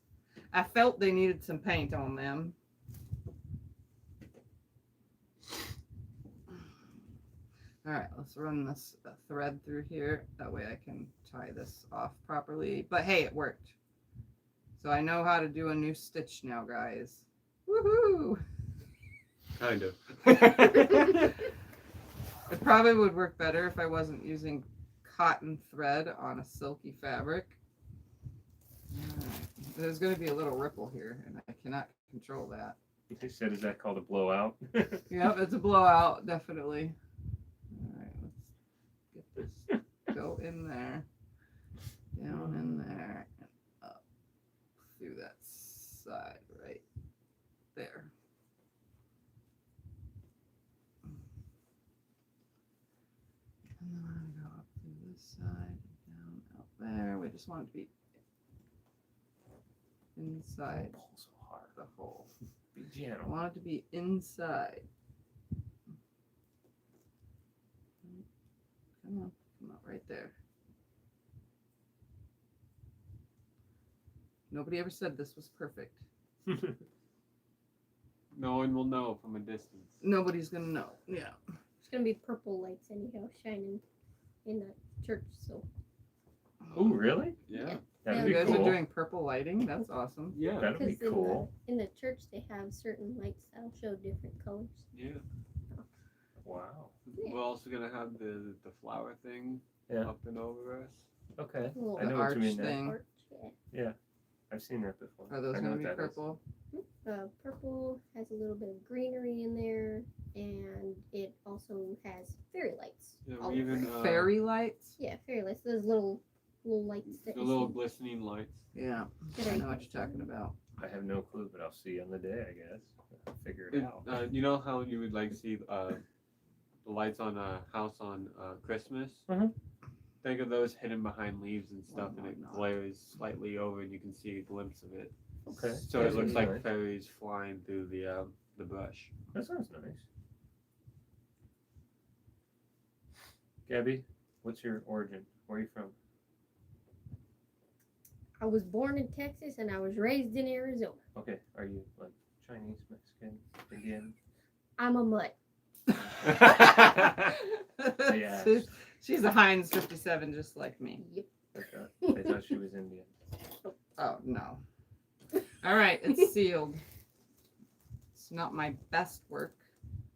I felt they needed some paint on them. All right, let's run this thread through here. That way I can tie this off properly. But hey, it worked. So I know how to do a new stitch now, guys. Woohoo! Kind of. It probably would work better if I wasn't using cotton thread on a silky fabric. Right. There's going to be a little ripple here, and I cannot control that. They said, is that called a blowout? Yep, it's a blowout, definitely. All right, let's get go in there, down in there, and up through that side right there. And then I'm gonna go up through this side, down out there. We just want it to be inside Pull so hard. the hole. Be I gentle. want it to be inside. Come on, right there. Nobody ever said this was perfect. No one will know from a distance. Nobody's gonna know. Yeah. It's gonna be purple lights anyhow, shining in the church. So Oh, really? Yeah. That'd You be guys cool. are doing purple lighting. That's awesome. Yeah. That'd be because cool. in the church they have certain lights that'll show different colors. Yeah. Wow. Yeah. We're also gonna have the flower thing Yeah. up and over us. Okay. Little I know The what you mean arch now. thing. arch, yeah. I've seen that before. Are those I know gonna be what that is. purple? Purple has a little bit of greenery in there, and it also has fairy lights. Yeah, all we over even it. Fairy lights? Yeah, fairy lights. Those little lights that the you little see glistening lights. Yeah. that I are- know what you're talking about. I have no clue, but I'll see on the day, I guess. I'll figure it It, out. you know how you would like see the lights on a house on Christmas? Mhm. Think of those hidden behind leaves and stuff, Oh and my it God. glares slightly over, and you can see a glimpse of it. Okay. So Yeah, it looks sounds like nice. fairies flying through the brush. That sounds nice. Gabby, what's your origin? Where are you from? I was born in Texas and I was raised in Arizona. Okay. Are you like Chinese, Mexican, Indian? I'm a mutt. Yeah. She's a Heinz 57 just like me. Yep. I thought she was Indian. Oh, no. All right, it's sealed. It's not my best work.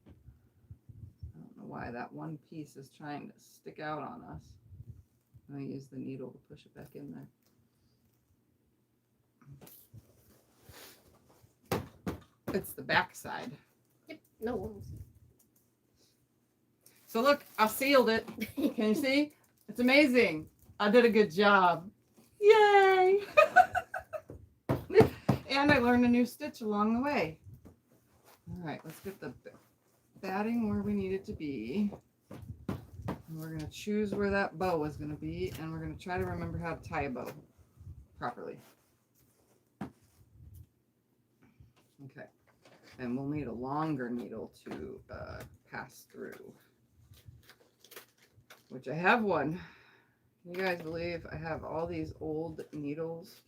I don't know why that one piece is trying to stick out on us. I'm going to use the needle to push it back in there. It's the back side. Yep. No one So look, I sealed it. Can you see? It's amazing. I did a good job. Yay! And I learned a new stitch along the way. All right, let's get the batting where we need it to be. And we're going to choose where that bow is going to be, and we're going to try to remember how to tie a bow properly. Okay, and we'll need a longer needle to pass through, which I have one. Can you guys believe I have all these old needles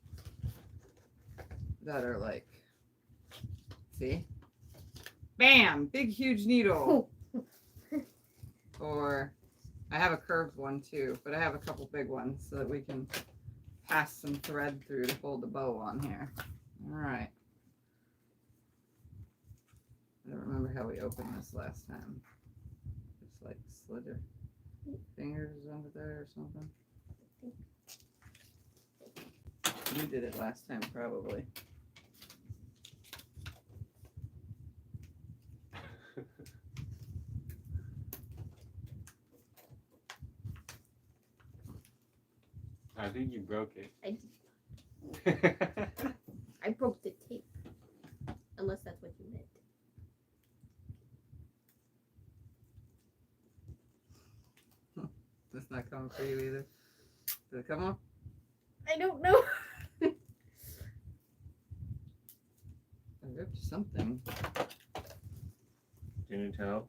that are like, see? Bam! Big, huge needle. Or I have a curved one too, but I have a couple big ones so that we can pass some thread through to hold the bow on here. All right. I don't remember how we opened this last time. Just like slid your fingers under there or something. You did it last time, probably. I think you broke it. I did. I broke the tape. Unless that's what you meant. That's not coming for you either. Did it come off? I don't know. I ripped something. Do you need help?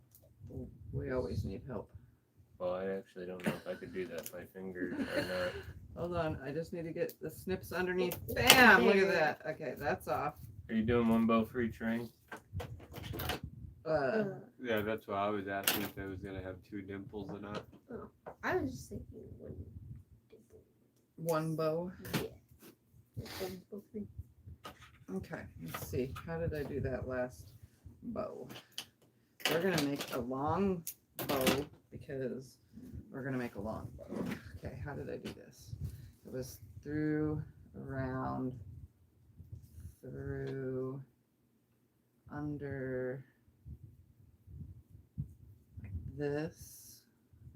We always need help. Well, I actually don't know if I could do that by fingers or not. Hold on, I just need to get the snips underneath. Bam! Look at that. Okay, that's off. Are you doing one bow for each ring? Yeah, that's why I was asking if it was gonna have two dimples or not. I was just thinking one. One bow. Yeah. Okay, let's see. How did I do that last bow? We're gonna make a long bow because we're gonna make a long bow. Okay, how did I do this? It was through, around, through, under, like this,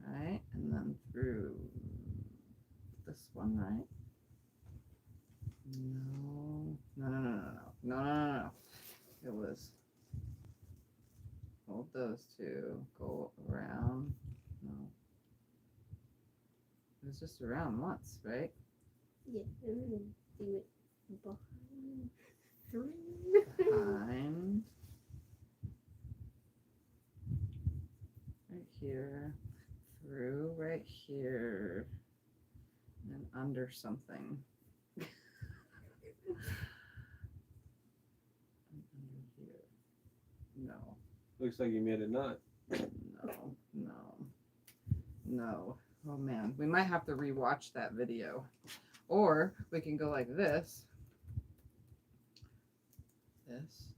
right? And then through this one, right? No. It was hold those two, go around. No. It was just around once, right? Yeah, and then do it behind, through. Behind. Right here. Through right here. And then under something. Under here. No. Looks like you made a knot. No. Oh man, we might have to rewatch that video. Or we can go like this. This.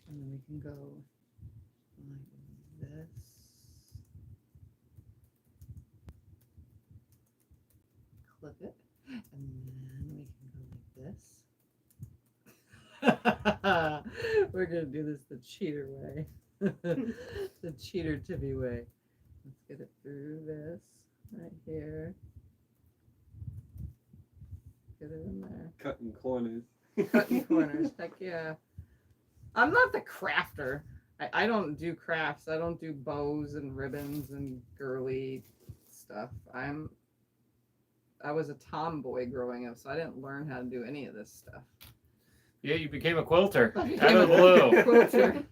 And then we can go like this. Clip it. And then we can go like this. We're gonna do this the cheater way. The cheater Tiffy way. Let's get it through this right here. Get it in there. Cutting corners. Cutting corners. Heck yeah. I'm not the crafter. I don't do crafts. I don't do bows and ribbons and girly stuff. I was a tomboy growing up, so I didn't learn how to do any of this stuff. Yeah, you became a quilter. I Out became of the blue. quilter.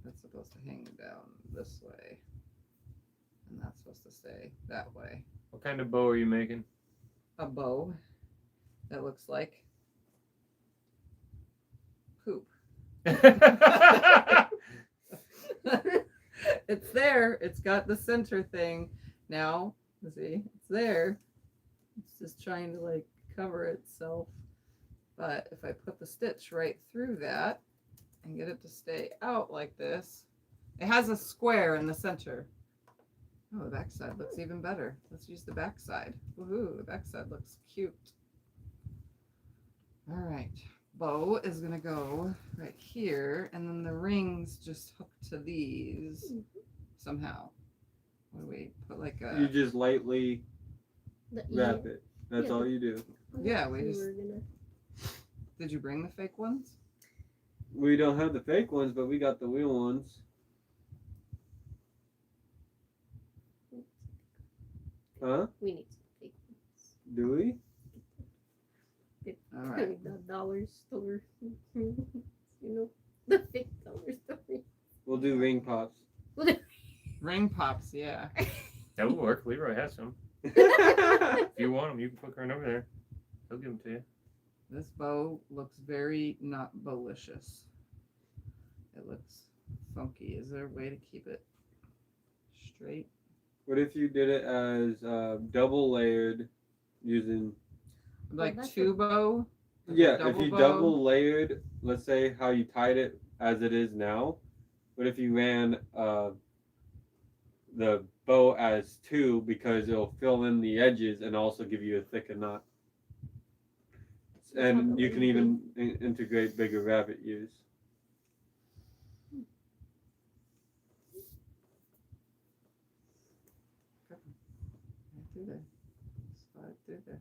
That's supposed to hang down this way. And that's supposed to stay that way. What kind of bow are you making? A bow that looks like poop. It's there. It's got the center thing. Now, see, it's there. It's just trying to like cover itself. But if I put the stitch right through that and get it to stay out like this, it has a square in the center. Oh, the back side looks even better. Let's use the back side. Woohoo, the back side looks cute. All right, bow is gonna go right here, and then the rings just hook to these somehow. What do we put like a? You just lightly wrap it. That's all you do. Yeah, we just. Did you bring the fake ones? We don't have the fake ones, but we got the real ones. Huh? We need some fake ones. Do we? All right. The dollar store. You know, the fake dollar store. We'll do ring pops. Ring pops, yeah. That would work. Leroy has some. If you want them, you can put her over there. He'll give them to you. This bow looks very not bowlicious. It looks funky. Is there a way to keep it straight? What if you did it as double layered using... Like that's two bow? Like Yeah, a if you bow? double layered, let's say how you tied it as it is now, but if you ran the bow as two, because it'll fill in the edges and also give you a thicker knot. And you can even integrate bigger rabbit ears. Right through there. Slide through there.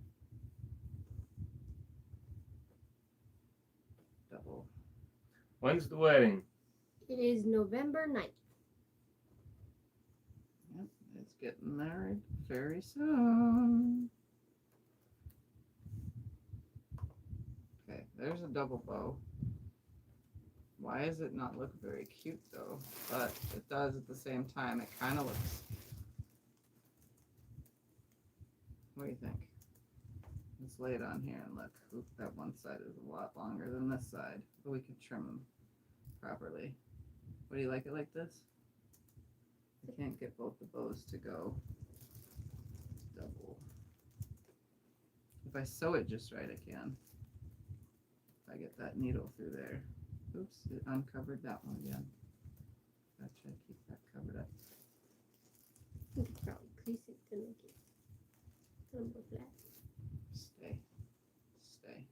Double. When's the wedding? It is November 9th. Yep, it's getting married very soon. Okay, there's a double bow. Why does it not look very cute though? But it does at the same time. It kind of looks. What do you think? Let's lay it on here and look. Oop, that one side is a lot longer than this side, but we can trim them properly. What do you like it like this? I can't get both the bows to go double. If I sew it just right, I can. If I get that needle through there. Oops, it uncovered that one again. Gotta try to keep that covered up. You could probably crease it to make it a little more flat. Stay. Stay.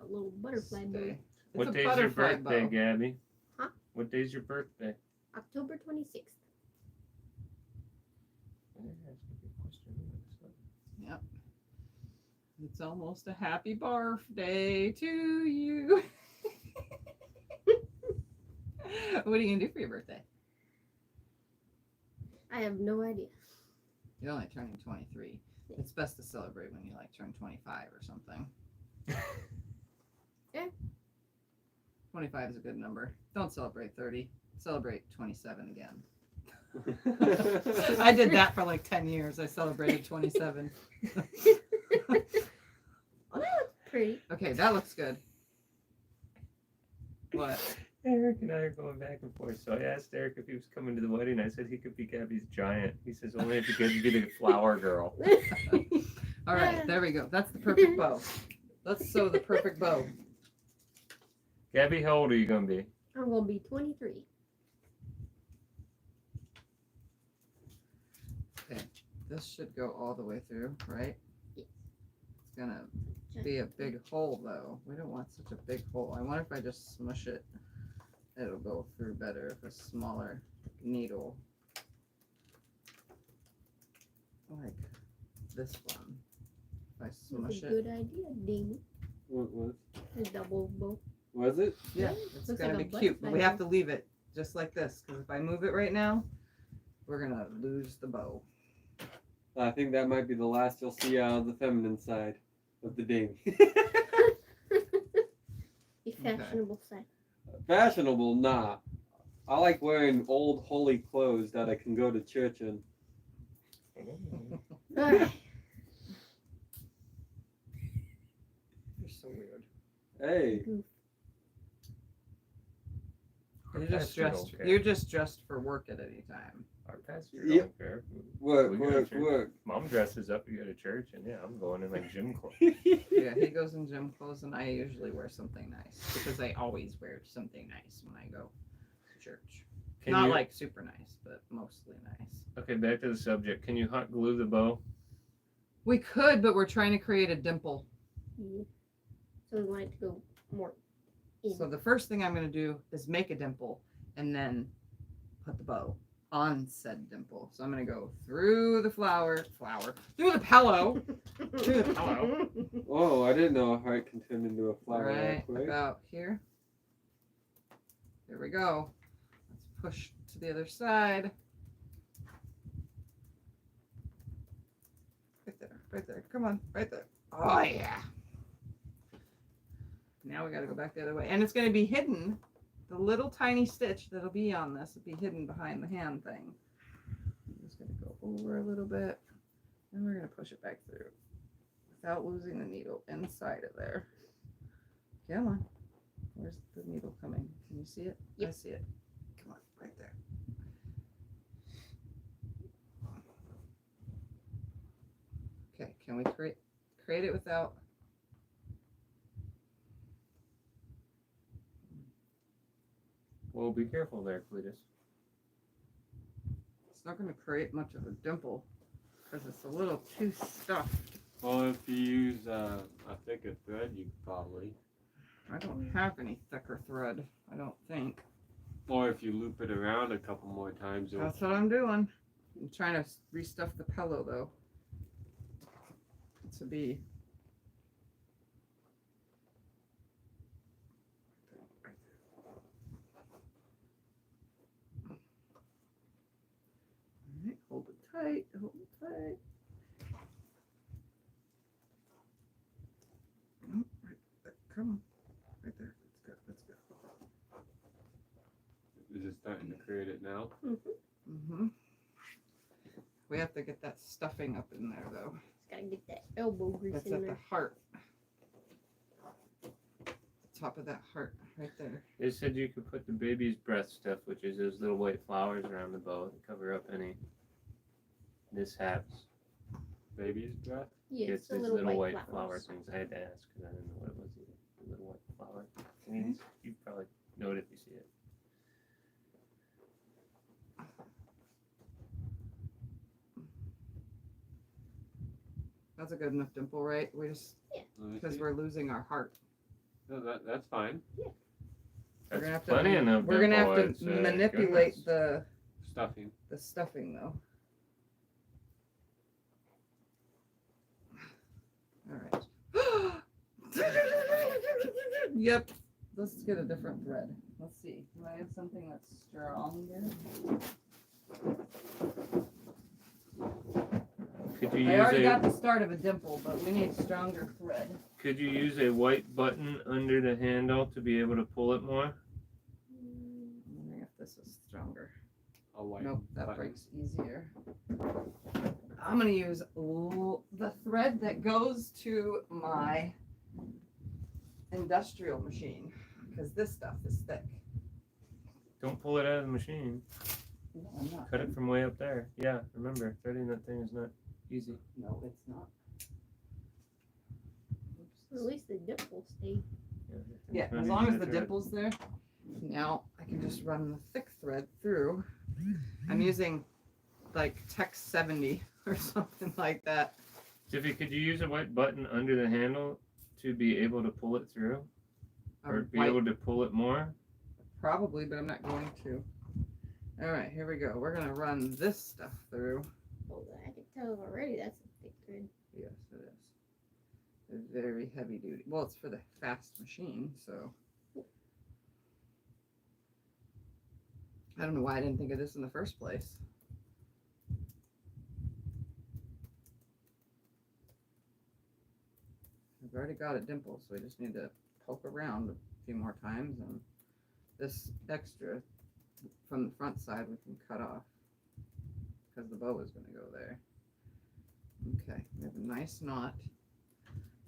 A little butterfly bow. Stay. What a day's your butterfly birthday, bow. Gabby? Huh? What day's your birthday? October 26th. Yep. It's almost a happy birthday to you. What are you gonna do for your birthday? I have no idea. You're only turning 23. It's best to celebrate when you like turn 25 or something. Yeah. 25 is a good number. Don't celebrate 30. Celebrate 27 again. I did that for like 10 years. I celebrated 27. Well, that looks pretty. Okay, that looks good. What? Eric and I are going back and forth. So I asked Eric if he was coming to the wedding. I said he could be Gabby's giant. He says only if he could be the flower girl. All right, there we go. That's the perfect bow. Let's sew the perfect bow. Gabby, how old are you going to be? I'm gonna be 23. This should go all the way through, right? Yes. It's gonna be a big hole though. We don't want such a big hole. I wonder if I just smush it, it'll go through better with a smaller needle. Like this one. If I That's smush a it. good idea, Ding. What was? A double bow. Was it? Yeah, Yeah, it's looks gonna like be a cute, but we butterfly have to leave it just like this, because if I move it right now, we're gonna lose the bow. I think that might be the last you'll see out of the feminine side of the ding. The fashionable side. Fashionable, nah. I like wearing old holy clothes that I can go to church in. Alright. You're so weird. Hey, You're just dressed for work at any time. Our pastor Yep. don't care. work, We go to work, church. work. Mom dresses up, you go to church, and yeah, I'm going in like gym clothes. Yeah, he goes in gym clothes, and I usually wear something nice because I always wear something nice when I go to church. Can Not you, like super nice, but mostly nice. okay, back to the subject. Can you hot glue the bow? We could, but we're trying to create a dimple. Yeah. So we want it to go more in. So the first thing I'm going to do is make a dimple and then put the bow on said dimple. So I'm going to go through the through the pillow, through the pillow. Oh, I didn't know a heart can turn into a flower Right that quick. about here. There we go. Let's push to the other side. Right there, right there. Come on, right there. Oh yeah. Now we got to go back the other way, and it's going to be hidden. The little tiny stitch that'll be on this will be hidden behind the hand thing. I'm just going to go over a little bit, and we're going to push it back through without losing the needle inside of there. Come on. Where's the needle coming? Can you see it? Yep. I see it. Come on, right there. Okay, can we create it without? Well, be careful there, Cletus. It's not going to create much of a dimple because it's a little too stuffed. Well, if you use a thicker thread, you could probably. I don't have any thicker thread, I don't think. Or if you loop it around a couple more times, it'll That's what I'm doing. I'm trying to restuff the pillow though. To be. Alright, hold it tight, hold it tight. Oh, right there. Come on. Right there. That's good. That's good. is it starting to create it now? Mm-hmm. We have to get that stuffing up in there though. Just gotta get that elbow grease That's in at the there. heart. The top of that heart right there. They said you could put the baby's breath stuff, which is those little white flowers around the bow to cover up any mishaps. Baby's breath? Yeah, It's it's the these little white flower flowers. things. I had to ask because I didn't know what it was either. The little white flower. I mean, you probably know it if you see it. That's a good enough dimple, right? We just Let me because see. we're losing our heart. No, that's fine. We're gonna have plenty enough to. We're gonna have dimple, to I'd say. manipulate Goodness. Stuffing. the stuffing though. All right. Yep. Let's get a different thread. Let's see. Do I have something that's stronger? Could you I use already a got the start of a dimple, but we need stronger thread. Could you use a white button under the handle to be able to pull it more? I'm wondering if this is stronger. A white Nope, that button. breaks easier. I'm gonna use the thread that goes to my industrial machine because this stuff is thick. Don't pull it out of the machine. No, I'm not. Cut it from way up there. Yeah, remember, threading that thing is not easy. No, it's not. At least the dimple stayed. Yeah, it's not as easy long as to the thread. dimple's there. Now I can just run the thick thread through. I'm using like Tech 70 or something like that. Tiffy, could you use a white button under the handle to be able to pull it through? Or be White- able to pull it more? Probably, but I'm not going to. All right, here we go. We're gonna run this stuff through. Oh, I can tell already that's a thick thread. Yes, it is. It's very heavy duty. Well, it's for the fast machine, so. I don't know why I didn't think of this in the first place. I've already got a dimple, so we just need to poke around a few more times, and this extra from the front side we can cut off because the bow is going to go there. Okay, we have a nice knot.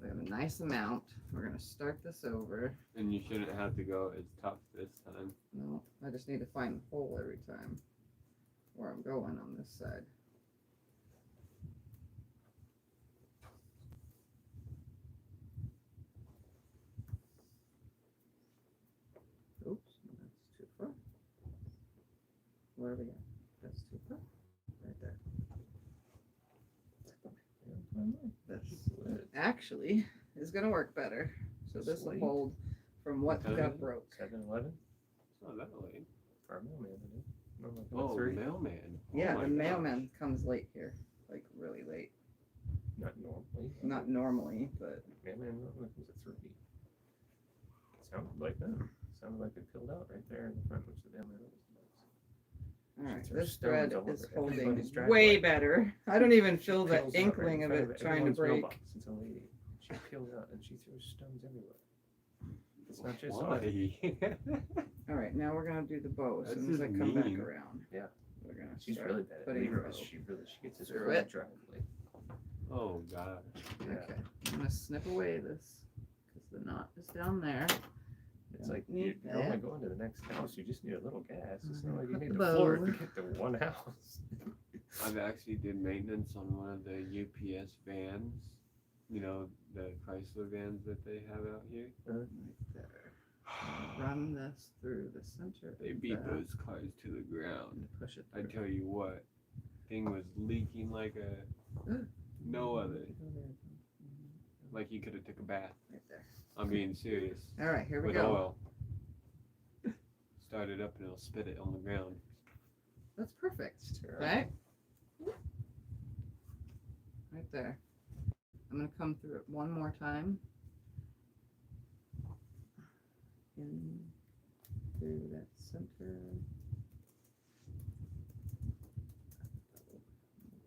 We have a nice amount. We're going to start this over. And you shouldn't have to go as tough this time. No, I just need to find the hole every time where I'm going on this side. Oops, that's too far. Where are we at? That's too far. Right there. This actually is going to work better. So this will Sweet. hold from what Okay. got broke. 7-Eleven? It's not that late. For our mailman, isn't it? No, like Oh, 3. mailman. Oh Yeah, my the gosh. mailman comes late here, like really late. Not normally. Not normally, but Mailman normally comes at 3. Sounded like that. Sounded like it filled out right there in the front, which the mailman always does. all right. Throw This stones thread all is over everybody's holding driveway. way better. I don't even feel the Peels out right inkling in of front it trying to everyone's break. mailbox. It's a lady. She peels out and she throws stones everywhere. It's not just Why? All right, now we're gonna do the bow as That's soon as I just come back mean. around. Yeah. We're gonna She's start really bad at putting labor. bow. She gets this Through really it. drively. Oh gosh. Yeah. Okay, I'm gonna snip away this because the knot is down there. It's like Need you're only that. going to the next house. You just need a little gas. It's not like you Put need the the floor bow. to get to one house. I've actually did maintenance on one of the UPS vans. You know, the Chrysler vans that they have out here. Right there. Run this through the center. They of beat that those cars to the ground. and push it. I through. tell you what, thing was leaking like no other. Like you could have took a bath. Right there. I'm being serious. All right, here we With go. oil. Start it up and it'll spit it on the ground. That's perfect. It's terrible. Right? Right there. I'm going to come through it one more time. In through that center.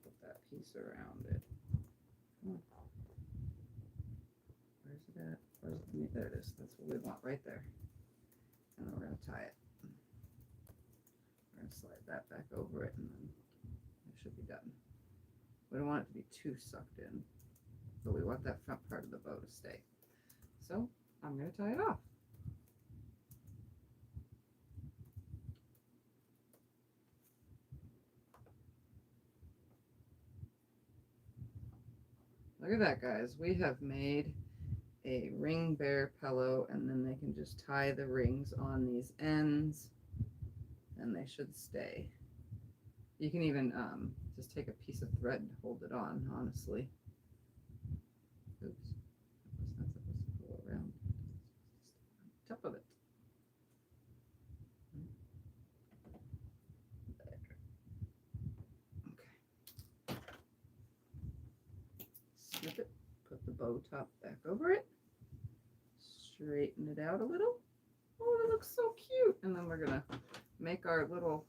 Put that piece around it. Come on. Where's it at? Where's it? There it is. That's what we want right there. And then we're going to tie it. We're going to slide that back over it and then it should be done. We don't want it to be too sucked in, but we want that front part of the bow to stay. So I'm going to tie it off. Look at that, guys. We have made a ring bear pillow, and then they can just tie the rings on these ends and they should stay. You can even just take a piece of thread and hold it on, honestly. Oops. That was not supposed to go around. Top of it. bow top back over it. Straighten it out a little. Oh, that looks so cute. And then we're gonna make our little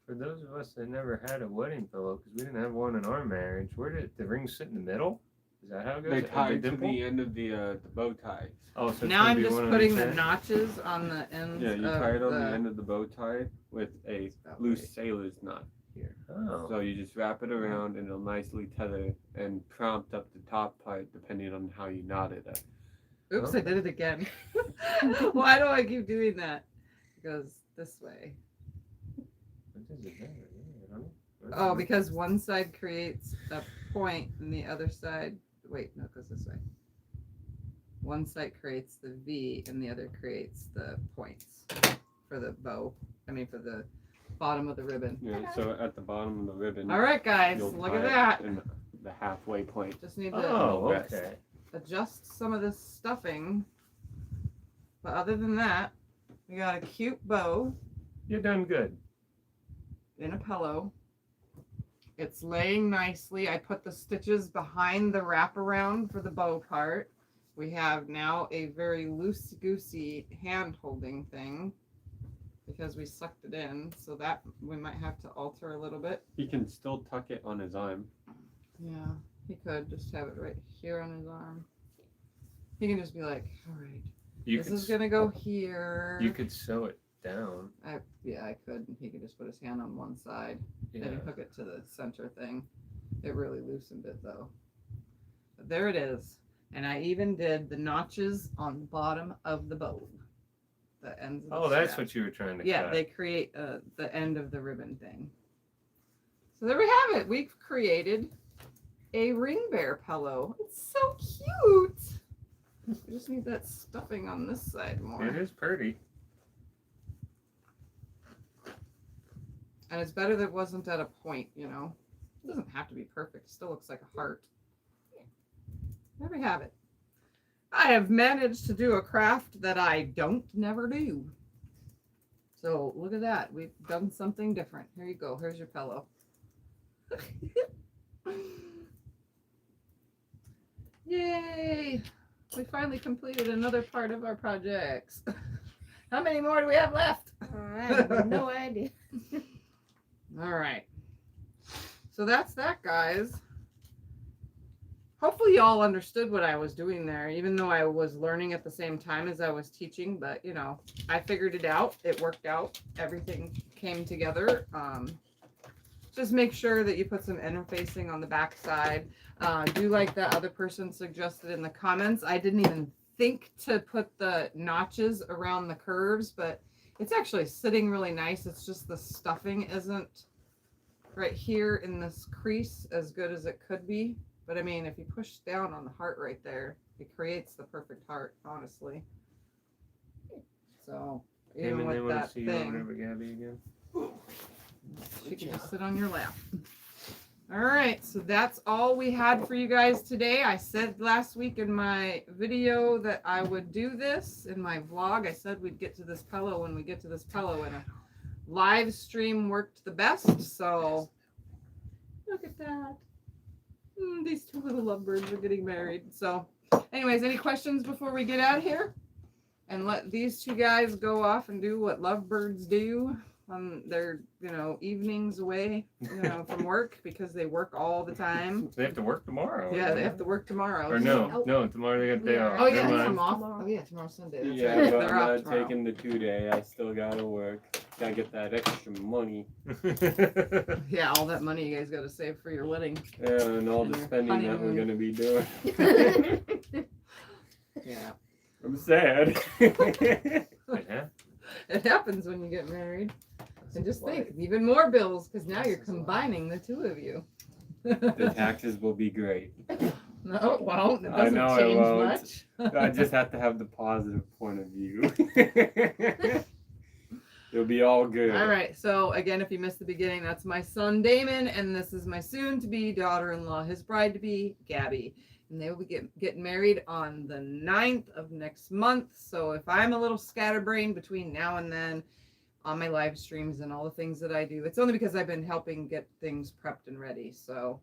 For those of us that never had a wedding pillow, because we didn't have one in our marriage, where did the ring sit in the middle? Is that how it goes? They At tie to dimple? the end of the bow tie. Oh, so it's now gonna I'm be just one on putting each the end? notches on the ends Yeah, you of tie it on the end of the bow tie with a About loose right. sailor's knot here. Oh. So you just wrap it around and it'll nicely tether and prompt up the top part depending on how you knot it up. Oops, Oh. I did it again. Why do I keep doing that? It goes this way. What does it matter? Yeah, I don't know. Oh, because one side creates a point and the other side, wait, no, it goes this way. One side creates the V and the other creates the points for the bow. I mean, for the bottom of the ribbon. Yeah, so at the bottom of the ribbon, All right, guys, you'll look tie at it that. in the halfway point. Just need to Oh, rest. okay. adjust some of this stuffing. But other than that, we got a cute bow You're done good. in a pillow. It's laying nicely. I put the stitches behind the wraparound for the bow part. We have now a very loosey-goosey hand-holding thing because we sucked it in, so that we might have to alter a little bit. He can still tuck it on his arm. Yeah, he could just have it right here on his arm. He can just be like, all right, this is gonna go here. You could sew it down. Yeah, I could. He could just put his hand on one side. Yeah. Then you hook it to the center thing. It really loosened it though. But there it is. And I even did the notches on the bottom of the bow. The ends of the Oh, that's strap. what you were trying to Yeah, cut. they create the end of the ribbon thing. So there we have it. We've created a ring bear pillow. It's so cute. We just need that stuffing on this side more. It is pretty. And it's better that it wasn't at a point, you know. It doesn't have to be perfect. It still looks like a heart. There we have it. I have managed to do a craft that I don't never do. So look at that. We've done something different. Here you go. Here's your pillow. Yay! We finally completed another part of our projects. How many more do we have left? I have no idea. All right. So that's that, guys. Hopefully y'all understood what I was doing there, even though I was learning at the same time as I was teaching. But, you know, I figured it out. It worked out. Everything came together. Just make sure that you put some interfacing on the back side. Do like that other person suggested in the comments. I didn't even think to put the notches around the curves, but it's actually sitting really nice. It's just the stuffing isn't right here in this crease as good as it could be. But I mean, if you push down on the heart right there, it creates the perfect heart, honestly. So even Damon, they with want to that see you over there thing, with Gabbie again. she can just sit on your lap. All right, so that's all we had for you guys today. I said last week in my video that I would do this in my vlog. I said we'd get to this pillow when we get to this pillow, and a live stream worked the best. So look at that. These two little lovebirds are getting married. So anyways, any questions before we get out of here? And let these two guys go off and do what lovebirds do on their, you know, evenings away, you know, from work, because they work all the time. They have to work tomorrow. Yeah, they have to work tomorrow. Or no, tomorrow they got a day off. Oh yeah, Never I'm mind. off. Tomorrow. Oh yeah, tomorrow's Sunday. That's Yeah, right. but They're I'm off not tomorrow. taking the 2-day. I still gotta work. Gotta get that extra money. Yeah, all that money you guys got to save for your wedding. Yeah, and all And the your spending that we're honeymoon. gonna be doing. Yeah, I'm sad. Yeah. it happens when you get married. And just think, even more bills, because now you're combining the two of you. The taxes will be great. No, it won't. It I doesn't know it change won't. much. I just have to have the positive point of view. It'll be all good. All right. So again, if you missed the beginning, that's my son Damon, and this is my soon-to-be daughter-in-law, his bride-to-be Gabbie, and they will be getting married on the 9th of next month. So if I'm a little scatterbrained between now and then on my live streams and all the things that I do, it's only because I've been helping get things prepped and ready. So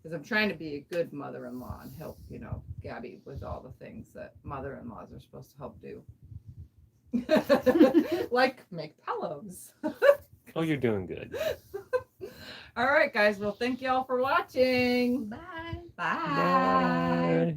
Because I'm trying to be a good mother-in-law and help, you know, Gabbie with all the things that mother-in-laws are supposed to help do. Like make pillows. Oh, you're doing good. All right, guys. Well, thank you all for watching. Bye. Bye. Bye.